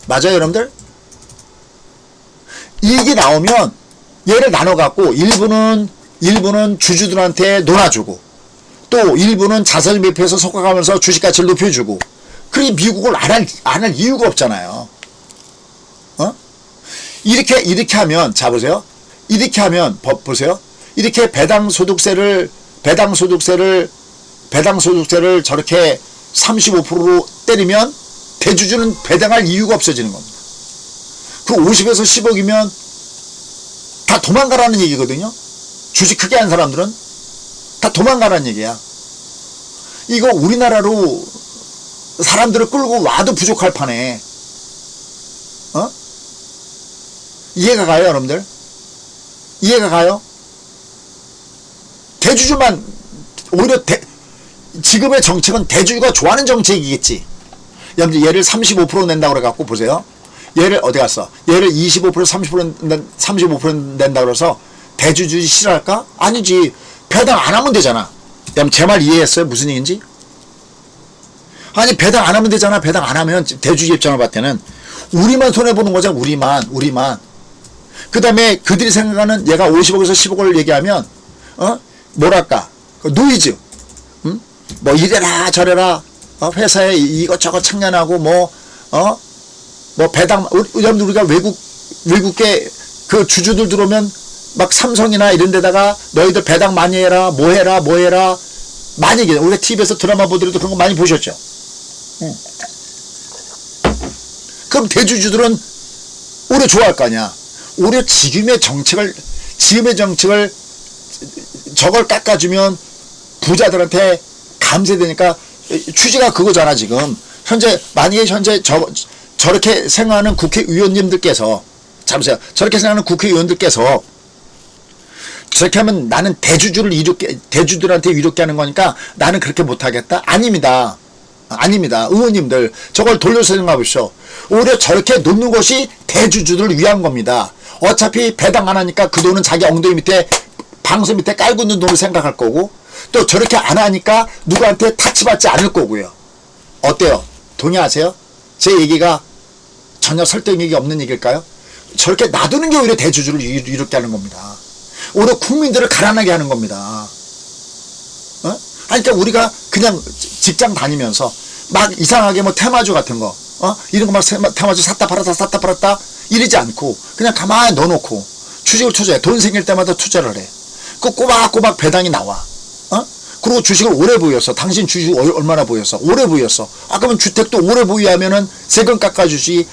맞아요, 여러분들? 이익이 나오면 얘를 나눠갖고 일부는 주주들한테 놀아주고 또 일부는 자사주 매입해서 소각하면서 주식 가치를 높여주고. 그게 미국을 안 할 이유가 없잖아요. 이렇게 하면, 자, 보세요. 이렇게 하면, 보세요. 이렇게 배당 소득세를 저렇게 35%로 때리면 대주주는 배당할 이유가 없어지는 겁니다. 그 50에서 10억이면 다 도망가라는 얘기거든요. 주식 크게 한 사람들은 다 도망가라는 얘기야. 이거 우리나라로 사람들을 끌고 와도 부족할 판에, 이해가 가요, 여러분들? 이해가 가요? 대주주만, 오히려 지금의 정책은 대주주가 좋아하는 정책이겠지. 여러분들 얘를 35% 낸다고 그래갖고 보세요. 얘를 어디 갔어? 얘를 25% 35% 낸다고 그래서 대주주 싫어할까? 아니지. 배당 안 하면 되잖아. 여러분 제 말 이해했어요? 무슨 얘기인지? 아니 배당 안 하면 되잖아. 배당 안 하면 대주주 입장을 봤을 때는 우리만 손해보는 거잖아. 우리만. 그 다음에 그들이 생각하는 얘가 50억에서 10억을 얘기하면 뭐랄까 노이즈, 뭐 이래라 저래라, 회사에 이것저것 청년하고 뭐 배당, 여러분들 우리가 외국계 그 주주들 들어오면 막 삼성이나 이런 데다가 너희들 배당 많이 해라 뭐 해라 많이 얘기해요. 우리가 TV에서 드라마 보더라도 그런 거 많이 보셨죠? 그럼 대주주들은 오히려 좋아할 거 아니야. 오히려 지금의 정책을 저걸 깎아주면 부자들한테 감세되니까 취지가 그거잖아. 지금 만약에 현재 저렇게 생각하는 국회의원님들께서, 잠시만요, 저렇게 생각하는 국회의원들께서 저렇게 하면 나는 대주들한테 이롭게 하는 거니까 나는 그렇게 못하겠다? 아닙니다. 의원님들 저걸 돌려서 생각해 보십시오. 오히려 저렇게 놓는 것이 대주주들을 위한 겁니다. 어차피 배당 안 하니까 그 돈은 자기 엉덩이 밑에 방수 밑에 깔고 있는 돈을 생각할 거고, 또 저렇게 안 하니까 누구한테 타치받지 않을 거고요. 어때요? 동의하세요? 제 얘기가 전혀 설득력이 없는 얘기일까요? 저렇게 놔두는 게 오히려 대주주를 이롭게 하는 겁니다. 오히려 국민들을 가난하게 하는 겁니다. 그러니까 우리가 그냥 직장 다니면서 막 이상하게 뭐 테마주 같은 거, 이런 거 막 테마주 샀다 팔았다 이러지 않고 그냥 가만히 넣어놓고 주식을 투자해. 돈 생길 때마다 투자를 해. 그 꼬박꼬박 배당이 나와. 그리고 주식을 오래 보유했어. 당신 주식 얼마나 보유했어? 오래 보유했어. 그러면 주택도 오래 보유하면은 세금 깎아주지.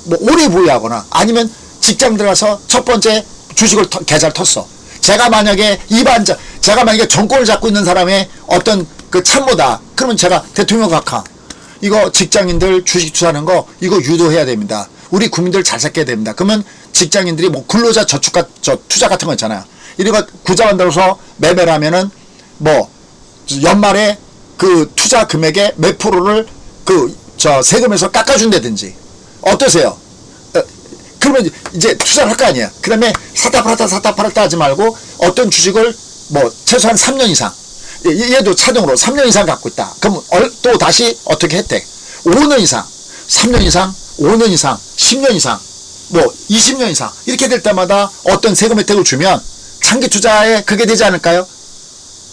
뭐 오래 보유하거나 아니면 직장 들어가서 첫 번째 주식을 계좌를 텄어. 제가 만약에 정권을 잡고 있는 사람의 어떤 그 참모다. 그러면 제가 대통령 각하, 이거 직장인들 주식 투자하는 거 이거 유도해야 됩니다. 우리 국민들 잘 살게 됩니다. 그러면 직장인들이 뭐 근로자 투자 같은 거 있잖아요. 이런 거 구자 만들어서 매매를 하면은 뭐 연말에 그 투자 금액의 몇 프로를 세금에서 깎아준다든지. 어떠세요? 그러면 이제 투자를 할 거 아니야. 그 다음에 샀다 팔았다 하지 말고 어떤 주식을 뭐 최소한 3년 이상, 얘도 차등으로 3년 이상 갖고 있다. 그럼 또 다시 어떻게 혜택? 5년 이상, 3년 이상, 5년 이상, 10년 이상, 뭐 20년 이상 이렇게 될 때마다 어떤 세금 혜택을 주면 장기 투자에 그게 되지 않을까요?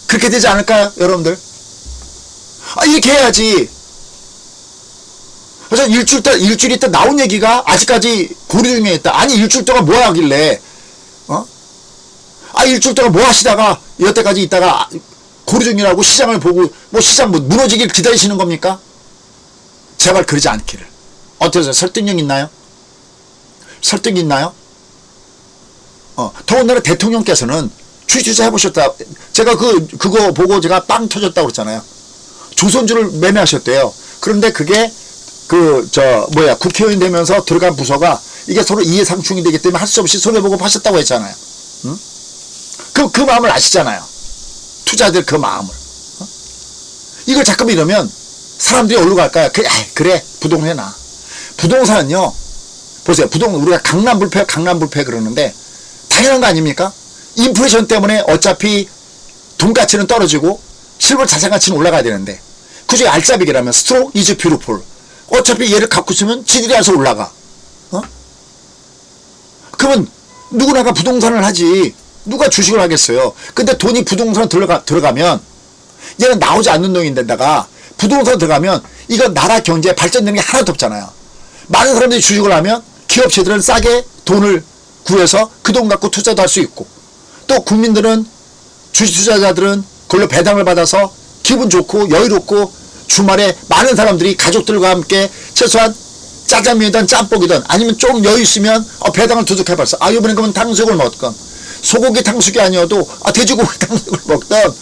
그렇게 되지 않을까요, 여러분들? 이렇게 해야지. 그래서 일주일 있다 나온 얘기가 아직까지 고려 중에 있다. 아니, 일주일 동안 뭐 하길래, 일주일 동안 뭐 하시다가 여태까지 있다가 고려 중이라고 시장을 보고, 시장 무너지길 기다리시는 겁니까? 제발 그러지 않기를. 어떠세요? 설득력 있나요? 설득 있나요? 더군다나 대통령께서는 주식 투자 해보셨다. 제가 그거 보고 제가 빵 터졌다고 그랬잖아요. 조선주를 매매하셨대요. 그런데 그게 국회의원 되면서 들어간 부서가 이게 서로 이해상충이 되기 때문에 할 수 없이 손해보고 파셨다고 했잖아요. 응? 그 마음을 아시잖아요. 투자들 그 마음을. 이걸 자꾸 이러면 사람들이 어디로 갈까요? 그래, 부동산 해놔. 부동산은요, 보세요. 우리가 강남불패 그러는데 당연한 거 아닙니까? 인플레이션 때문에 어차피 돈가치는 떨어지고 실물 자산가치는 올라가야 되는데, 그중에 알짜배기라면 스트롱 이즈 뷰티풀. 어차피 얘를 갖고 있으면 지들이 알아서 올라가. 그러면 누구나가 부동산을 하지. 누가 주식을 하겠어요. 근데 돈이 부동산 들어가면 얘는 나오지 않는 놈인 데다가 부동산 들어가면 이거 나라 경제에 발전되는 게 하나도 없잖아요. 많은 사람들이 주식을 하면 기업체들은 싸게 돈을 구해서 그 돈 갖고 투자도 할 수 있고, 또 국민들은, 주식 투자자들은 그걸로 배당을 받아서 기분 좋고 여유롭고 주말에 많은 사람들이 가족들과 함께 최소한 짜장면이든 짬뽕이든 아니면 좀 여유 있으면 배당을 두둑해봤어. 이번엔 그러면 탕수육을 먹었건 소고기 탕수육이 아니어도 돼지고기 탕수육을 먹던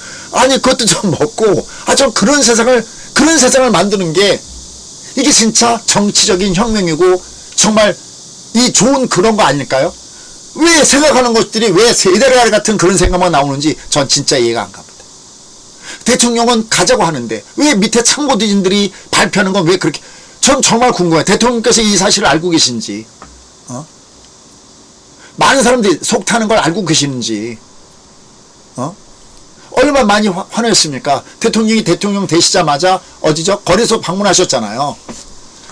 그것도 좀 먹고 좀 그런 세상을 만드는 게 이게 진짜 정치적인 혁명이고 정말 이 좋은 그런 거 아닐까요? 왜 생각하는 것들이 왜 세대가리 같은 그런 생각만 나오는지 전 진짜 이해가 안 갑니다. 대통령은 가자고 하는데 왜 밑에 참고진들이 발표하는 건 왜 그렇게, 전 정말 궁금해요. 대통령께서 이 사실을 알고 계신지, 많은 사람들이 속 타는 걸 알고 계시는지, 얼마나 많이 화냈습니까? 대통령이 대통령 되시자마자 어디죠? 거래소 방문하셨잖아요.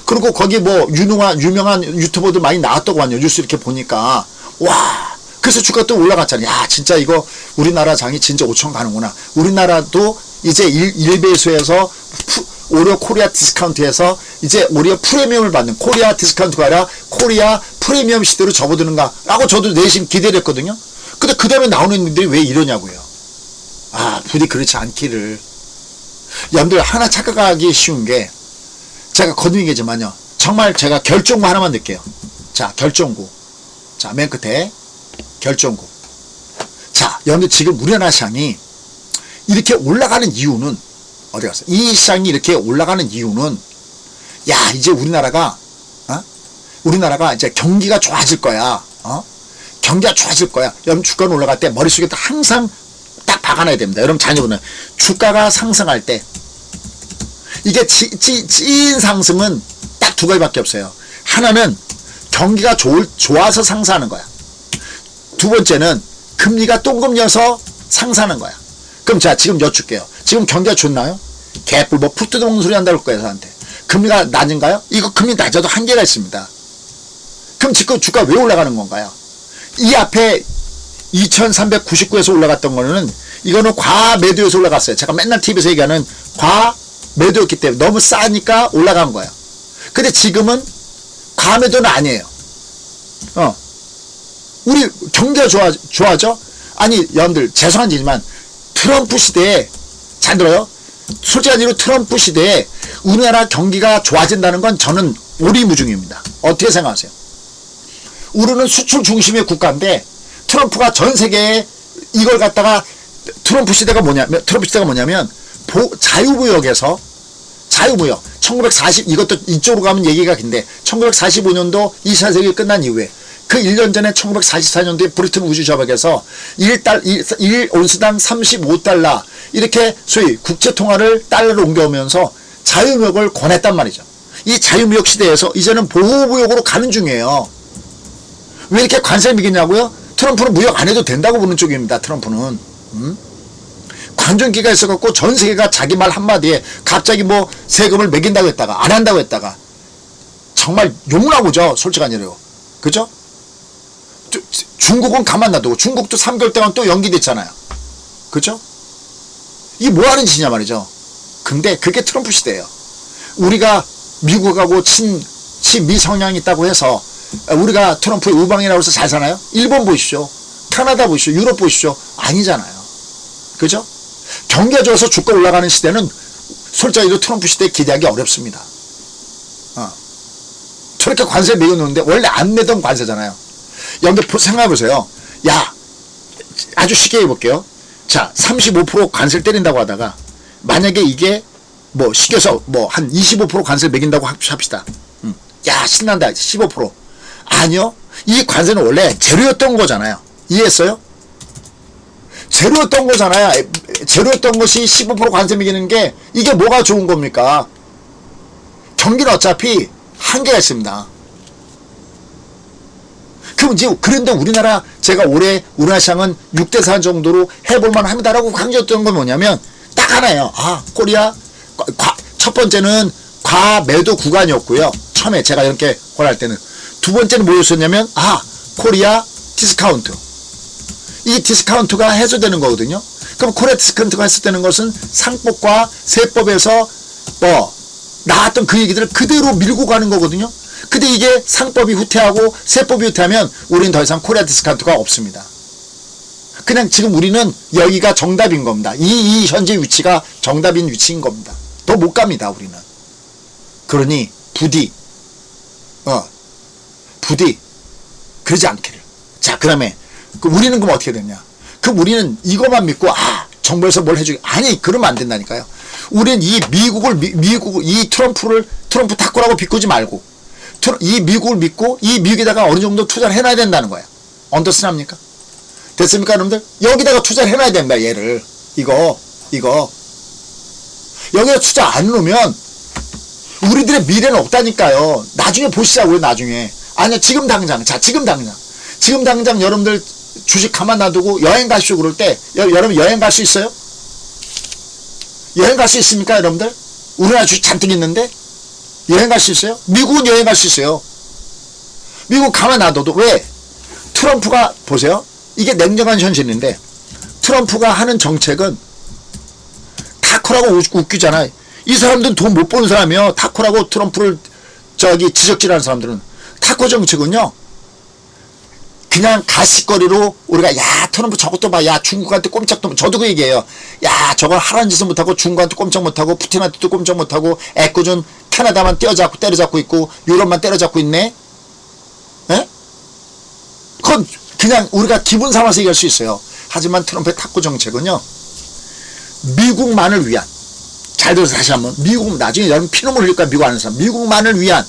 그리고 거기 뭐 유명한 유튜버들 많이 나왔다고 하네요. 뉴스 이렇게 보니까. 와, 그래서 주가 또 올라갔잖아요. 야, 진짜 이거 우리나라 장이 진짜 5천 가는구나. 우리나라도 이제 일베소에서 오히려 코리아 디스카운트에서 이제 오히려 프리미엄을 받는, 코리아 디스카운트가 아니라 코리아 프리미엄 시대로 접어드는가 라고 저도 내심 기대를 했거든요. 근데 그 다음에 나오는 분들이 왜 이러냐고요. 부디 그렇지 않기를. 여러분들 하나 착각하기 쉬운 게, 제가 거듭 얘기지만요, 정말 제가 결정구 하나만 넣을게요. 자, 결정구. 자, 맨 끝에 결정구. 자, 여러분들 지금 우리나라 시장이 이렇게 올라가는 이유는 어디 갔어? 이 시장이 이렇게 올라가는 이유는, 야, 이제 우리나라가 이제 경기가 좋아질 거야. 경기가 좋아질 거야. 여러분 주가는 올라갈 때 머릿속에 항상 딱 박아놔야 됩니다. 여러분 자녀분은 주가가 상승할 때 이게 찐 상승은 딱 두 가지밖에 없어요. 하나는 경기가 좋아서 상승하는 거야. 두 번째는 금리가 똥금리여서 상승하는 거야. 그럼 자, 지금 여쭐게요. 지금 경기가 좋나요? 개뿔 뭐 푹 뜯어먹는 소리 한다고 할 거예요, 저한테. 금리가 낮은가요? 이거 금리 낮아도 한계가 있습니다. 그럼 지금 주가 왜 올라가는 건가요? 이 앞에 2399에서 올라갔던 거는 이거는 과매도에서 올라갔어요. 제가 맨날 TV에서 얘기하는 과매도였기 때문에 너무 싸니까 올라간 거예요. 근데 지금은 과매도는 아니에요. 우리 경기가 좋아져? 아니, 여러분들 죄송한지만 트럼프 시대에, 잘 들어요? 솔직한 얘기로 트럼프 시대에 우리나라 경기가 좋아진다는 건 저는 오리무중입니다. 어떻게 생각하세요? 우리는 수출 중심의 국가인데 트럼프가 전 세계에 이걸 갖다가, 트럼프 시대가 뭐냐면 자유무역에서, 자유무역 1940, 이것도 이쪽으로 가면 얘기가 긴데 1945년도 2차 세계 끝난 이후에 그 1년 전에 1944년도에 브리튼 우주조약에서 1온스당 35달러 이렇게 소위 국제통화를 달러로 옮겨오면서 자유무역을 권했단 말이죠. 이 자유무역 시대에서 이제는 보호무역으로 가는 중이에요. 왜 이렇게 관세를 매기냐고요? 트럼프는 무역 안 해도 된다고 보는 쪽입니다. 트럼프는. 관전기가 있어갖고 전 세계가 자기 말 한마디에 갑자기 뭐 세금을 매긴다고 했다가 안 한다고 했다가 정말 욕나고죠. 솔직한 얘기로. 그죠? 중국은 가만 놔두고, 중국도 3개월 동안 또 연기됐잖아요. 그죠? 이게 뭐 하는 짓이냐 말이죠. 근데 그게 트럼프 시대예요. 우리가 미국하고 친미 성향이 있다고 해서 우리가 트럼프의 우방이라고 해서 잘 사나요? 일본 보십시오. 캐나다 보십시오. 유럽 보십시오. 아니잖아요. 그죠? 경기가 좋아서 주가 올라가는 시대는 솔직히도 트럼프 시대에 기대하기 어렵습니다. 저렇게 관세 매겨놓는데 원래 안 내던 관세잖아요. 여러분들 생각해보세요. 야, 아주 쉽게 해볼게요. 자, 35% 관세를 때린다고 하다가 만약에 이게 뭐 시켜서 뭐 한 25% 관세를 매긴다고 합시다. 야, 신난다. 15%. 아니요. 이 관세는 원래 제로였던 거잖아요. 이해했어요? 제로였던 거잖아요. 제로였던 것이 15% 관세 매기는 게 이게 뭐가 좋은 겁니까? 경기는 어차피 한계가 있습니다. 그럼 이제 그런데 우리나라, 제가 올해 우리나라 시장은 6대4 정도로 해볼만 합니다라고 강조했던 건 뭐냐면 딱 하나예요. 코리아 첫 번째는 과매도 구간이었고요. 처음에 제가 이렇게 권할 때는. 두 번째는 뭐였었냐면 코리아 디스카운트. 이 디스카운트가 해소되는 거거든요. 그럼 코리아 디스카운트가 해소되는 것은 상법과 세법에서 나왔던 그 얘기들을 그대로 밀고 가는 거거든요. 근데 이게 상법이 후퇴하고 세법이 후퇴하면 우리는 더 이상 코리아 디스카운트가 없습니다. 그냥 지금 우리는 여기가 정답인 겁니다. 이 현재 위치가 정답인 위치인 겁니다. 더 못 갑니다, 우리는. 그러니 부디 그러지 않기를. 자, 그 다음에 그 우리는 그럼 어떻게 됐냐? 그럼 우리는 이것만 믿고 정부에서 뭘 해주기 아니 그러면 안 된다니까요. 우리는 이 미국 이 트럼프 탁구라고 비꼬지 말고 이 미국을 믿고 이 미국에다가 어느 정도 투자를 해놔야 된다는 거야. 언더스탑니까? 됐습니까 여러분들? 여기다가 투자를 해놔야 된다. 얘를 이거 여기다 투자 안 놓으면 우리들의 미래는 없다니까요. 나중에 보시자고요. 나중에 아니야 지금 당장 지금 당장 여러분들 주식 가만 놔두고 여행 가시오 그럴 때 여러분 여행 갈 수 있어요? 여행 갈 수 있습니까 여러분들? 우리나라 주식 잔뜩 있는데 여행 갈 수 있어요? 미국은 여행 갈 수 있어요. 미국 가만 놔둬도 왜? 트럼프가 보세요. 이게 냉정한 현실인데 트럼프가 하는 정책은 타코라고 웃기잖아. 이 사람들은 돈 못 버는 사람이요. 타코라고 트럼프를 지적질하는 사람들은 타코 정책은요. 그냥 가십거리로 우리가 야 트럼프 저것도 봐. 야 중국한테 꼼짝도 저도 그 얘기해요. 야 저걸 하라는 짓은 못하고 중국한테 꼼짝 못하고 푸틴한테도 꼼짝 못하고 애꿎은 캐나다만 때려잡고 있고 유럽만 때려잡고 있네. 에? 그건 그냥 우리가 기분 삼아서 얘기할 수 있어요. 하지만 트럼프의 탁구 정책은요. 미국만을 위한 잘 들어서 다시 한번 미국 나중에 여러분 피눈물 흘릴 거야. 미국 아는 사람 미국만을 위한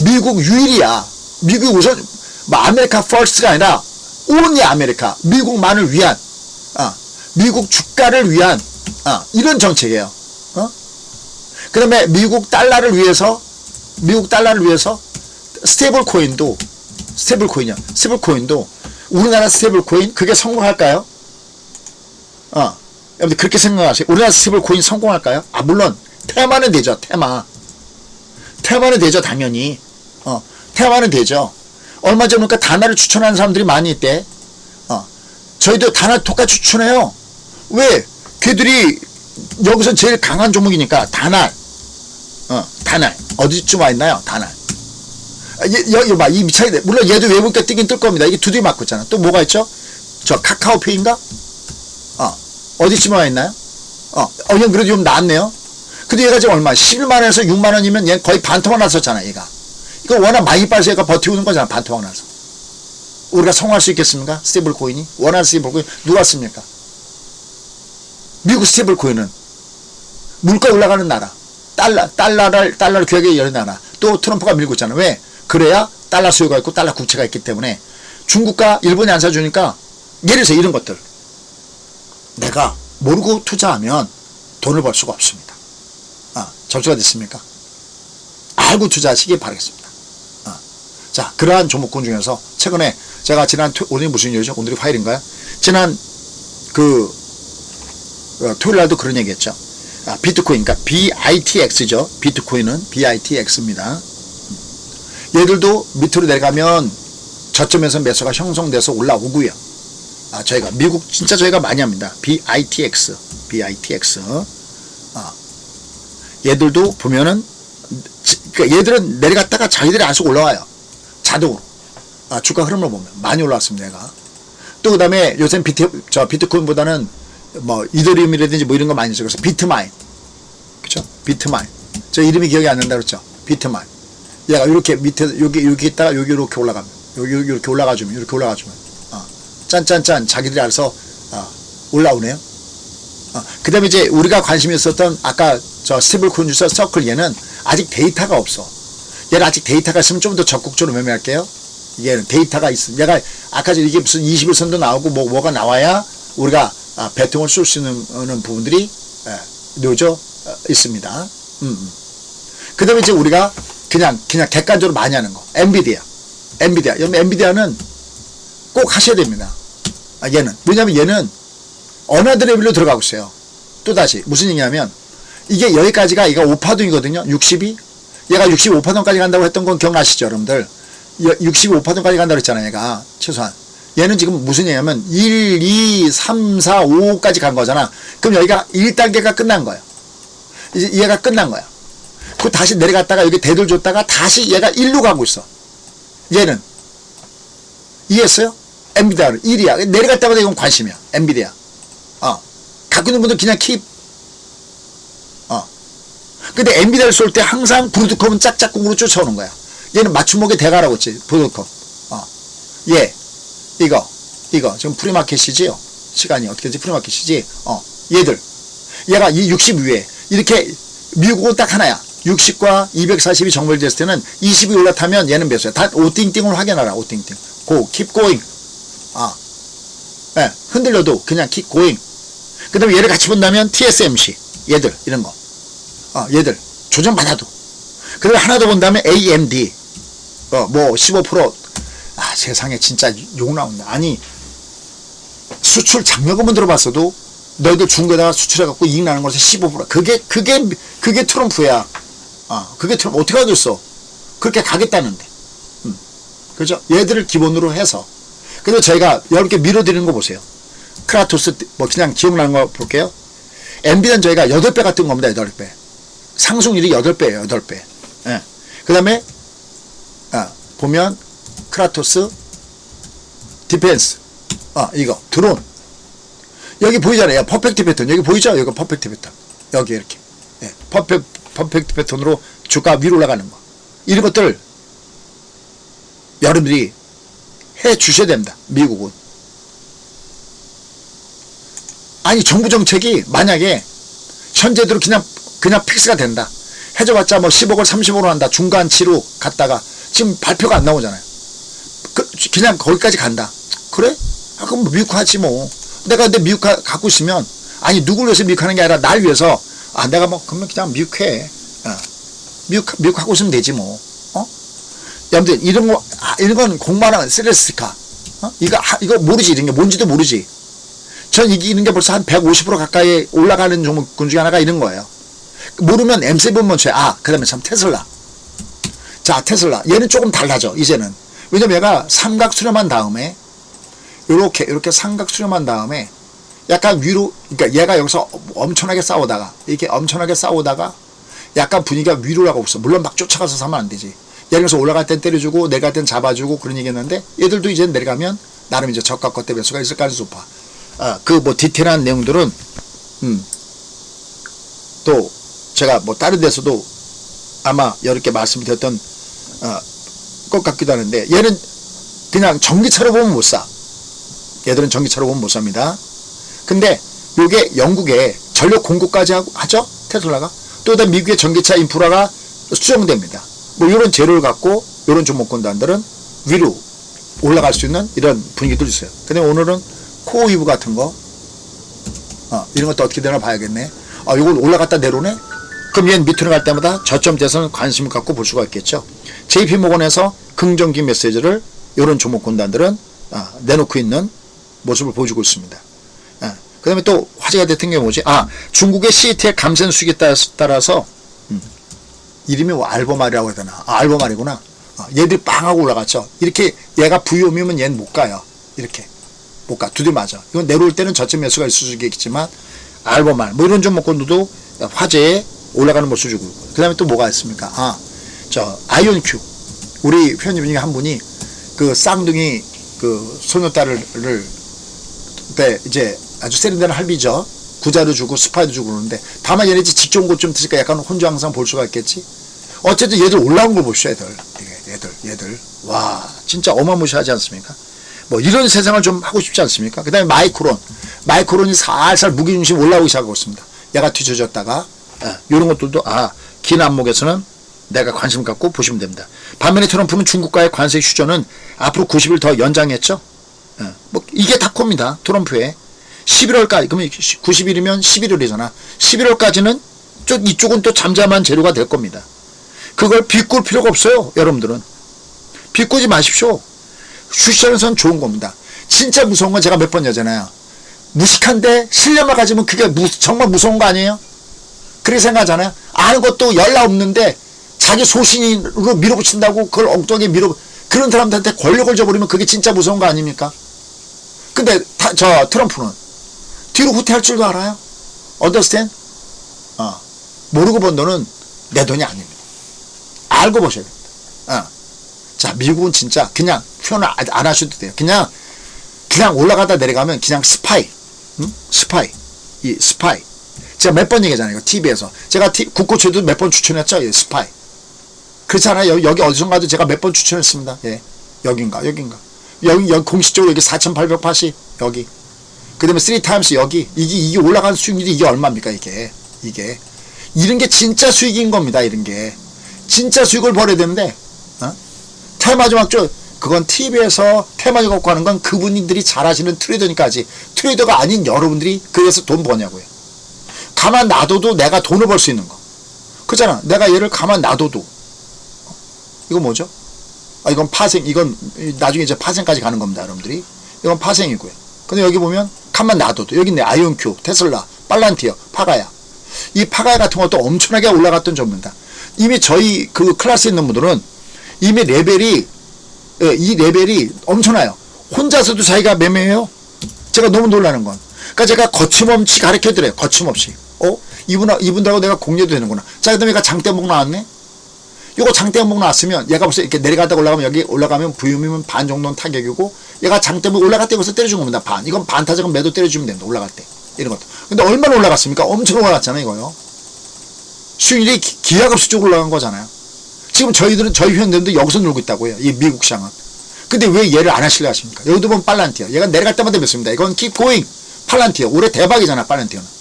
미국 유일이야. 미국 우선 뭐 아메리카 퍼스트가 아니라 온리 아메리카 미국만을 위한 미국 주가를 위한 이런 정책이에요. 그 다음에 미국 달러를 위해서 스테이블 코인도 우리나라 스테이블 코인 그게 성공할까요? 여러분들 그렇게 생각하세요. 우리나라 스테이블 코인 성공할까요? 물론 테마는 되죠. 테마는 되죠. 당연히 테마는 되죠. 얼마 전에 다나를 추천하는 사람들이 많이 있대. 저희도 다나 똑같이 추천해요. 왜? 걔들이 여기서 제일 강한 종목이니까 다날 어디쯤 와 있나요? 다날. 여기 봐, 이 미차이 물론 얘도 외국가 뜨긴 뜰 겁니다. 이게 두드려 맞고 있잖아. 또 뭐가 있죠? 저 카카오페이인가? 어디쯤 와 있나요? 얘는 그래도 좀 나았네요. 근데 얘가 지금 얼마? 11만원에서 6만원이면 얘 거의 반토막 났었잖아, 얘가. 이거 워낙 많이 빠져서 얘가 버티고 있는 거잖아, 반토막 나서. 우리가 성공할 수 있겠습니까? 스테이블 코인이? 원하는 스테이블 코인 누가 씁니까? 미국 스테이블 코인은 물가 올라가는 나라. 달러를 귀하게 여는 나라. 또 트럼프가 밀고 있잖아. 왜? 그래야 달러 수요가 있고 달러 국채가 있기 때문에 중국과 일본이 안 사주니까 예를 들어서 이런 것들. 내가 모르고 투자하면 돈을 벌 수가 없습니다. 접수가 됐습니까? 알고 투자하시기 바라겠습니다. 자, 그러한 종목군 중에서 최근에 제가 오늘이 무슨 요일이죠? 오늘이 화요일인가요? 지난 토요일 날도 그런 얘기 했죠. 비트코인, 그러니까 BITX죠. 비트코인은 BITX입니다. 얘들도 밑으로 내려가면 저점에서 매수가 형성돼서 올라오고요. 저희가 미국 진짜 저희가 많이 합니다. BITX. 얘들도 보면은 그러니까 얘들은 내려갔다가 자기들이 안속 올라와요. 자동으로. 주가 흐름을 보면 많이 올라왔습니다. 얘가. 또 그다음에 요새 비트코인보다는 뭐 이더리움이라든지 뭐 이런 거 많이 있어요. 그래서 비트마인. 그렇죠? 비트마인. 저 이름이 기억이 안 난다 그랬죠? 비트마인. 얘가 이렇게 밑에 여기 있다가 여기 이렇게 올라가면 여기 이렇게 올라가주면 짠짠짠 자기들이 알아서 올라오네요. 그 다음에 이제 우리가 관심이 있었던 아까 저 스테이블 코인 주서 서클 얘는 아직 데이터가 없어. 얘는 아직 데이터가 있으면 좀 더 적극적으로 매매할게요. 얘는 데이터가 있어. 얘가 아까 이게 무슨 21선도 나오고 뭐가 나와야 우리가 배통을 쏠 수 있는 부분들이 놓여져 있습니다. 그 다음에 이제 우리가 그냥 객관적으로 많이 하는 거. 엔비디아. 여러분 엔비디아는 꼭 하셔야 됩니다. 얘는. 왜냐면 얘는 어나더 레벨로 들어가고 있어요. 또다시 무슨 얘기냐면 이게 여기까지가 이거 5파동이거든요. 60이. 얘가 65파동까지 간다고 했던 건 기억나시죠 여러분들? 65파동까지 간다고 했잖아요. 얘가 최소한. 얘는 지금 무슨 얘기냐면 1, 2, 3, 4, 5까지 간 거잖아. 그럼 여기가 1단계가 끝난 거예요. 이제 얘가 끝난 거야. 그 다시 내려갔다가 여기 대들 줬다가 다시 얘가 1로 가고 있어. 얘는. 이해했어요? 엔비디아는 1이야. 내려갈 때마다 이건 관심이야. 엔비디아. 갖고 있는 분들 그냥 킵. 근데 엔비디아를 쏠 때 항상 브루드컴은 짝짝꿍으로 쫓아오는 거야. 얘는 맞춤목의 대가라고 했지. 브루드컴. 이거 지금 프리마켓이지요. 시간이 어떻게 되지? 프리마켓이지. 얘들 얘가 이 60 위에 이렇게 미국은 딱 하나야. 60과 240이 정벌됐을 때는 20이 올라타면 얘는 몇 수야. 다 오띵띵을 확인하라. 오띵띵. 고 keep going. 흔들려도 그냥 keep going. 그 다음에 얘를 같이 본다면 TSMC 얘들 이런 거 얘들 조정받아도. 그 다음에 하나 더 본다면 AMD 뭐 15% 세상에 진짜 욕 나온다. 아니 수출 장려금은 들어봤어도 너희들 중국에다가 수출해갖고 이익 나는 것에 15% 그게 트럼프야. 그게 트럼프 어떻게 하겠어. 그렇게 가겠다는데. 그죠? 얘들을 기본으로 해서. 그래서 저희가 이렇게 밀어드리는 거 보세요. 크라토스 뭐 그냥 기억나는 거 볼게요. 엔비디아는 저희가 8배 같은 겁니다. 8배. 상승률이 8배예요. 8배. 예. 그 다음에 보면 크라토스 디펜스 이거 드론 여기 보이잖아요. 퍼펙트 패턴 여기 보이죠? 여기 퍼펙트 패턴 여기 이렇게 퍼펙트 패턴으로 주가 위로 올라가는 거 이런 것들 여러분들이 해 주셔야 됩니다. 미국은 아니 정부 정책이 만약에 현재대로 그냥 픽스가 된다. 해줘봤자 뭐 10억을 30억으로 한다. 중간치로 갔다가 지금 발표가 안 나오잖아요. 그냥 거기까지 간다. 그래? 그럼 뭐 미국 하지 뭐. 내가 근데 미국 갖고 있으면 아니 누구를 위해서 미국 하는 게 아니라 날 위해서 내가 뭐 그러면 그냥 미국 해. 미국 하고 있으면 되지 뭐. 여러분들 이런 건 공부하는 스트레스카. 이거 모르지. 이런 게 뭔지도 모르지. 전 이런 게 벌써 한 150% 가까이 올라가는 종목군 중에 하나가 이런 거예요. 모르면 M7 먼저 그 다음에 참 테슬라. 자, 테슬라. 얘는 조금 달라져, 이제는. 왜냐면 얘가 삼각 수렴한 다음에, 요렇게 삼각 수렴한 다음에, 약간 위로, 그러니까 얘가 여기서 엄청나게 싸우다가, 이렇게 엄청나게 싸우다가, 약간 분위기가 위로 올라가고 있어. 물론 막 쫓아가서 사면 안 되지. 예를 들어서 올라갈 땐 때려주고, 내려갈 땐 잡아주고, 그런 얘기 했는데, 얘들도 이제 내려가면, 나름 이제 저가 겉대 매수가 있을 가능성이 높아. 디테일한 내용들은, 또, 제가 뭐 다른 데서도 아마 이렇게 말씀드렸던 것 같기도 하는데 얘는 그냥 전기차로 보면 못 사. 얘들은 전기차로 보면 못 삽니다. 근데 요게 영국에 전력 공급까지 하죠? 테슬라가. 또 그다음 미국의 전기차 인프라가 수정됩니다. 뭐 이런 재료를 갖고 이런 종목군단들은 위로 올라갈 수 있는 이런 분위기도 있어요. 근데 오늘은 코어위브 같은 거 이런 것도 어떻게 되나 봐야겠네. 이걸 올라갔다 내려오네? 그럼 얘는 밑으로 갈 때마다 저점대에서는 관심을 갖고 볼 수가 있겠죠. JP모건에서 긍정적인 메시지를 이런 종목군단들은 내놓고 있는 모습을 보여주고 있습니다. 그 다음에 또 화제가 됐던 게 뭐지? 중국의 CATL 감세 수익에 따라서 이름이 뭐 알보말이라고 해야 되나? 알보말이구나. 얘들이 빵하고 올라갔죠. 이렇게 얘가 부위오미면 얘는 못 가요. 이렇게 못 가. 두들 맞아. 이건 내려올 때는 저점 매수가 있을 수 있겠지만 알보말 뭐 이런 종목군들도 화제에 올라가는 모습을 주고 있고. 그 다음에 또 뭐가 있습니까? 아이온큐. 우리 회원님 중에 한 분이 그 쌍둥이 그 소녀딸을 그때 이제 아주 세련된 할비죠. 구자도 주고 스파이도 주고 그러는데 다만 얘네 집 좋은 곳 좀 드니까 약간 혼자 항상 볼 수가 있겠지. 어쨌든 얘들 올라온 걸 보시죠. 얘들. 와 진짜 어마무시하지 않습니까? 뭐 이런 세상을 좀 하고 싶지 않습니까? 그 다음에 마이크론이 살살 무게중심 올라오기 시작하고 있습니다. 얘가 뒤쳐졌다가 이런 것들도 긴 안목에서는 내가 관심 갖고 보시면 됩니다. 반면에 트럼프는 중국과의 관세 휴전은 앞으로 90일 더 연장했죠. 뭐 이게 다코입니다. 트럼프의 11월까지 그러면 90일이면 11월이잖아. 11월까지는 이쪽은 또 잠잠한 재료가 될 겁니다. 그걸 비꿀 필요가 없어요. 여러분들은 비꾸지 마십시오. 휴전에선 좋은 겁니다. 진짜 무서운 건 제가 몇 번 여잖아요. 무식한데 신뢰만 가지면 그게 정말 무서운 거 아니에요? 그렇게 생각하잖아요. 아는 것도 열나 없는데 자기 소신으로 밀어붙인다고 그걸 엉뚱하게 그런 사람들한테 권력을 줘버리면 그게 진짜 무서운 거 아닙니까? 근데 트럼프는 뒤로 후퇴할 줄도 알아요. understand? 모르고 번 돈은 내 돈이 아닙니다. 알고 보셔야 됩니다. 자, 미국은 진짜 그냥 표현을 안 하셔도 돼요. 그냥 올라가다 내려가면 그냥 스파이. 스파이. 제가 몇 번 얘기하잖아요. TV에서. 제가 국고초도 몇 번 추천했죠. 스파이. 그렇잖아요. 여기 어디선가도 제가 몇 번 추천했습니다. 예. 여긴가. 여기 공식적으로 여기 4,880 여기. 그 다음에 3x 여기. 이게 올라가는 수익률이 이게 얼마입니까, 이게. 이런 게 진짜 수익인 겁니다, 이런 게. 진짜 수익을 벌어야 되는데, 테마주막주, 그건 TV에서 테마주 갖고 하는 건 그분들이 잘 하시는 트레이더니까지. 트레이더가 아닌 여러분들이 그래서 돈 버냐고요. 가만 놔둬도 내가 돈을 벌 수 있는 거. 그잖아. 내가 얘를 가만 놔둬도. 이거 뭐죠? 이건 파생, 이건 나중에 이제 파생까지 가는 겁니다, 여러분들이. 이건 파생이고요. 근데 여기 보면 가만 놔둬도 여기 있네. 아이온큐, 테슬라, 팔란티어, 파가야. 이 파가야 같은 것도 엄청나게 올라갔던 종목입니다. 이미 저희 그 클래스에 있는 분들은 이미 이 레벨이 엄청나요. 혼자서도 자기가 매매해요. 제가 너무 놀라는 건. 그러니까 제가 거침없이 가르쳐드려요. 거침없이. 이분들하고 내가 공유도 되는구나. 자, 그 다음에 얘가 장대목 나왔네. 요거 장대목 나왔으면 얘가 벌써 이렇게 내려가다가 올라가면 여기 올라가면 부유미면 반 정도는 타격이고 얘가 장대목 올라갈 때 벌써 때려준 겁니다. 반. 이건 반 타작은 매도 때려주면 됩니다. 올라갈 때. 이런 것도. 근데 얼마나 올라갔습니까? 엄청 올라갔잖아요, 이거요. 수익률이 기하급수적으로 올라간 거잖아요. 지금 저희 회원들도 여기서 놀고 있다고요. 이 미국 시장은. 근데 왜 얘를 안 하시려 하십니까? 여기도 보면 팔란티어. 얘가 내려갈 때마다 맺습니다. 이건 keep going. 팔란티어. 올해 대박이잖아, 팔란티어는.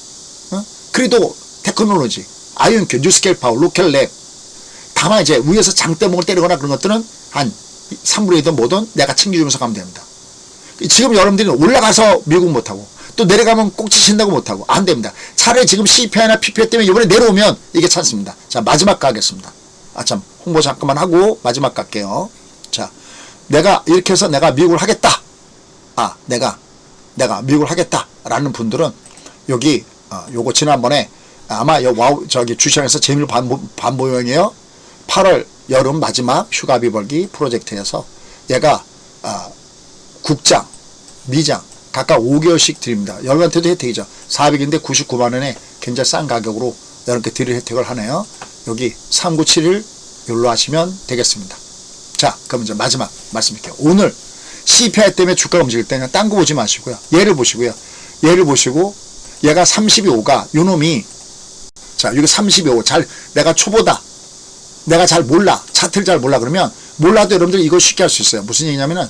그래도 테크놀로지, 아이온큐, 뉴스케일 파워, 로켈랩. 다만 이제 위에서 장대목을 때리거나 그런 것들은 한 3분의 2든 뭐든 내가 챙겨주면서 가면 됩니다. 지금 여러분들이 올라가서 미국 못하고 또 내려가면 꼭지 친다고 못하고 안 됩니다. 차라리 지금 CPI나 PPI 때문에 이번에 내려오면 이게 찬스입니다. 자, 마지막 가겠습니다. 참, 홍보 잠깐만 하고 마지막 갈게요. 자, 내가 이렇게 해서 내가 미국을 하겠다. 내가 미국을 하겠다라는 분들은 여기 요거 지난번에 아마 저기 주시장에서 재미를 반 모형이에요. 8월 여름 마지막 휴가비 벌기 프로젝트에서 얘가 국장, 미장 각각 5개월씩 드립니다. 여러분한테도 혜택이죠. 400인데 99만원에 굉장히 싼 가격으로 여러분께 드릴 혜택을 하네요. 여기 3971 요로 하시면 되겠습니다. 자, 그럼 이제 마지막 말씀드릴게요. 오늘 CPI 때문에 주가가 움직일 때는 딴 거 보지 마시고요. 얘를 보시고요. 얘를 보시고 얘가 32.5가 요놈이 자, 여기 32.5 내가 초보다. 내가 잘 몰라. 차트를 잘 몰라. 그러면 몰라도 여러분들 이거 쉽게 할 수 있어요. 무슨 얘기냐면은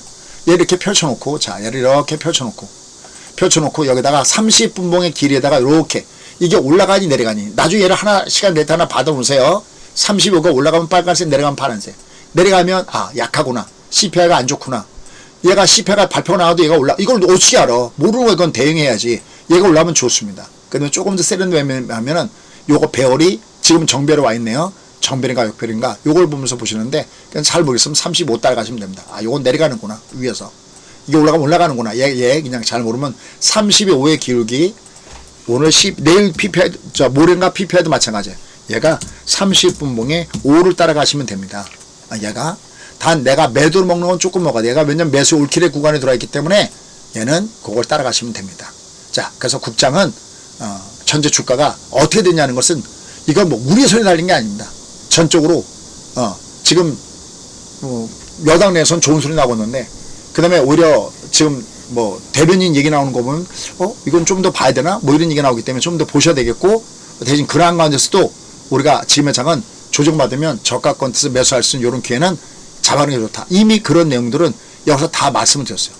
얘 이렇게 펼쳐놓고 자, 얘를 이렇게 펼쳐놓고 여기다가 30분봉의 길이에다가 이렇게 이게 올라가니 내려가니 나중에 얘를 시간 낼 때 하나 받아보세요. 35가 올라가면 빨간색 내려가면 파란색 내려가면 약하구나. CPI가 안 좋구나. 얘가 CPI가 발표가 나와도 얘가 이걸 어떻게 알아? 모르는 거 이건 대응해야지. 얘가 올라가면 좋습니다. 그러면 조금 더 세련되면 하면은 요거 배열이 지금 정배로 와 있네요. 정배인가 역배인가 요걸 보면서 보시는데 그냥 잘 모르겠으면 35 따라가시면 됩니다. 요건 내려가는구나. 위에서 이게 올라가는구나. 얘 그냥 잘 모르면 35의 기울기 오늘 내일 PPI 모레인가 PPI도 마찬가지예요. 얘가 30분봉에 5를 따라가시면 됩니다. 얘가 단 내가 매도를 먹는 건 조금 먹어야 돼. 얘가 왜냐면 매수 올킬의 구간에 들어있기 때문에 얘는 그걸 따라가시면 됩니다. 자, 그래서 국장은 전체 주가가 어떻게 되냐는 것은 이건 뭐 우리 손에 달린 게 아닙니다. 전적으로 지금 여당 내에서는 좋은 소리 나고 있는데 그 다음에 오히려 지금 뭐 대변인 얘기 나오는 거 보면 이건 좀 더 봐야 되나? 뭐 이런 얘기 나오기 때문에 좀 더 보셔야 되겠고 대신 그러한 가운데서도 우리가 지금의 장은 조정받으면 저가 건트에서 매수할 수 있는 이런 기회는 잡아놓는 게 좋다. 이미 그런 내용들은 여기서 다 말씀을 드렸어요.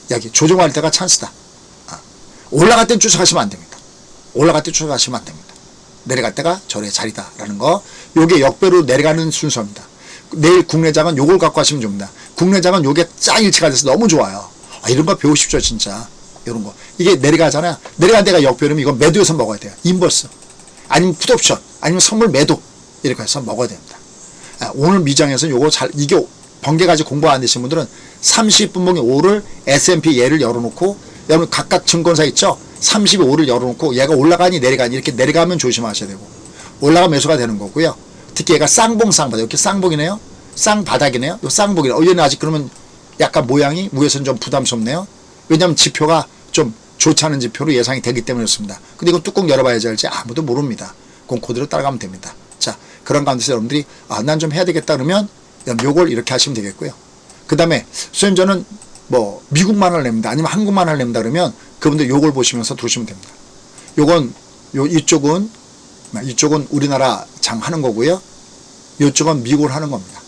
여기 조정할 때가 찬스다. 올라갈 땐 쫓아가시면 안 됩니다. 올라갈 때 쫓아가시면 안 됩니다. 내려갈 때가 저의 자리다라는 거. 요게 역배로 내려가는 순서입니다. 내일 국내장은 요걸 갖고 하시면 됩니다. 국내장은 요게 쫙 일치가 돼서 너무 좋아요. 이런 거 배우십시오, 진짜. 이런 거. 이게 내려가잖아요. 내려간 데가 역배로면 이건 매도해서 먹어야 돼요. 인버스. 아니면 풋옵션. 아니면 선물 매도. 이렇게 해서 먹어야 됩니다. 오늘 미장에서는 요거 이게 번개까지 공부 안 되신 분들은 30분봉의 5를 S&P 얘를 열어놓고 여러분 각각 증권사 있죠? 35를 열어놓고 얘가 올라가니 내려가니 이렇게 내려가면 조심하셔야 되고 올라가면 매수가 되는 거고요. 특히 얘가 쌍바닥 이렇게 쌍봉이네요. 쌍바닥이네요. 요 쌍봉이네요. 얘는 아직 그러면 약간 모양이 위에서는 좀 부담스럽네요. 왜냐하면 지표가 좀 좋지 않은 지표로 예상이 되기 때문에 그렇습니다. 근데 이거 뚜껑 열어봐야지 알지 아무도 모릅니다. 그건 그대로 따라가면 됩니다. 자, 그런 가운데서 여러분들이 난 좀 해야 되겠다 그러면 요걸 이렇게 하시면 되겠고요. 그 다음에 수행자는 뭐 미국만을 냅니다. 아니면 한국만을 냅니다. 그러면 그분들 요걸 보시면서 두시면 됩니다. 이쪽은 우리나라 장 하는 거고요. 이쪽은 미국을 하는 겁니다.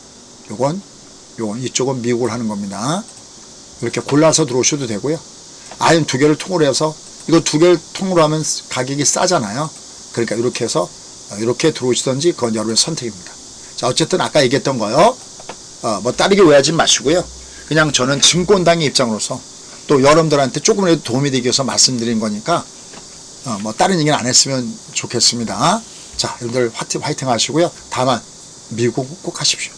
이쪽은 미국을 하는 겁니다. 이렇게 골라서 들어오셔도 되고요. 아니면 두 개를 통으로 해서, 이거 두 개를 통으로 하면 가격이 싸잖아요. 그러니까 이렇게 해서 이렇게 들어오시던지 그건 여러분의 선택입니다. 자, 어쨌든 아까 얘기했던 거요. 뭐 다르게 오해하지 마시고요. 그냥 저는 증권당의 입장으로서 또 여러분들한테 조금이라도 도움이 되기 위해서 말씀드린 거니까 뭐 다른 얘기는 안 했으면 좋겠습니다. 자, 여러분들 화이팅 하시고요. 다만 미국 꼭 하십시오.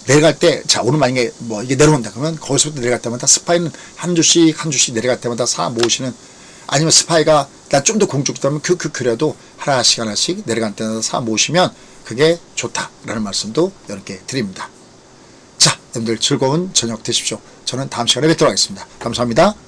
내려갈 때, 자, 오늘 만약에 뭐 이게 내려온다 그러면 거기서부터 내려갈 때마다 스파이는 한 주씩 내려갈 때마다 사 모으시는, 아니면 스파이가 난 좀 더 공격적이다면 그래도 하나씩 내려갈 때마다 사 모으시면 그게 좋다라는 말씀도 여러분께 드립니다. 자, 여러분들 즐거운 저녁 되십시오. 저는 다음 시간에 뵙도록 하겠습니다. 감사합니다.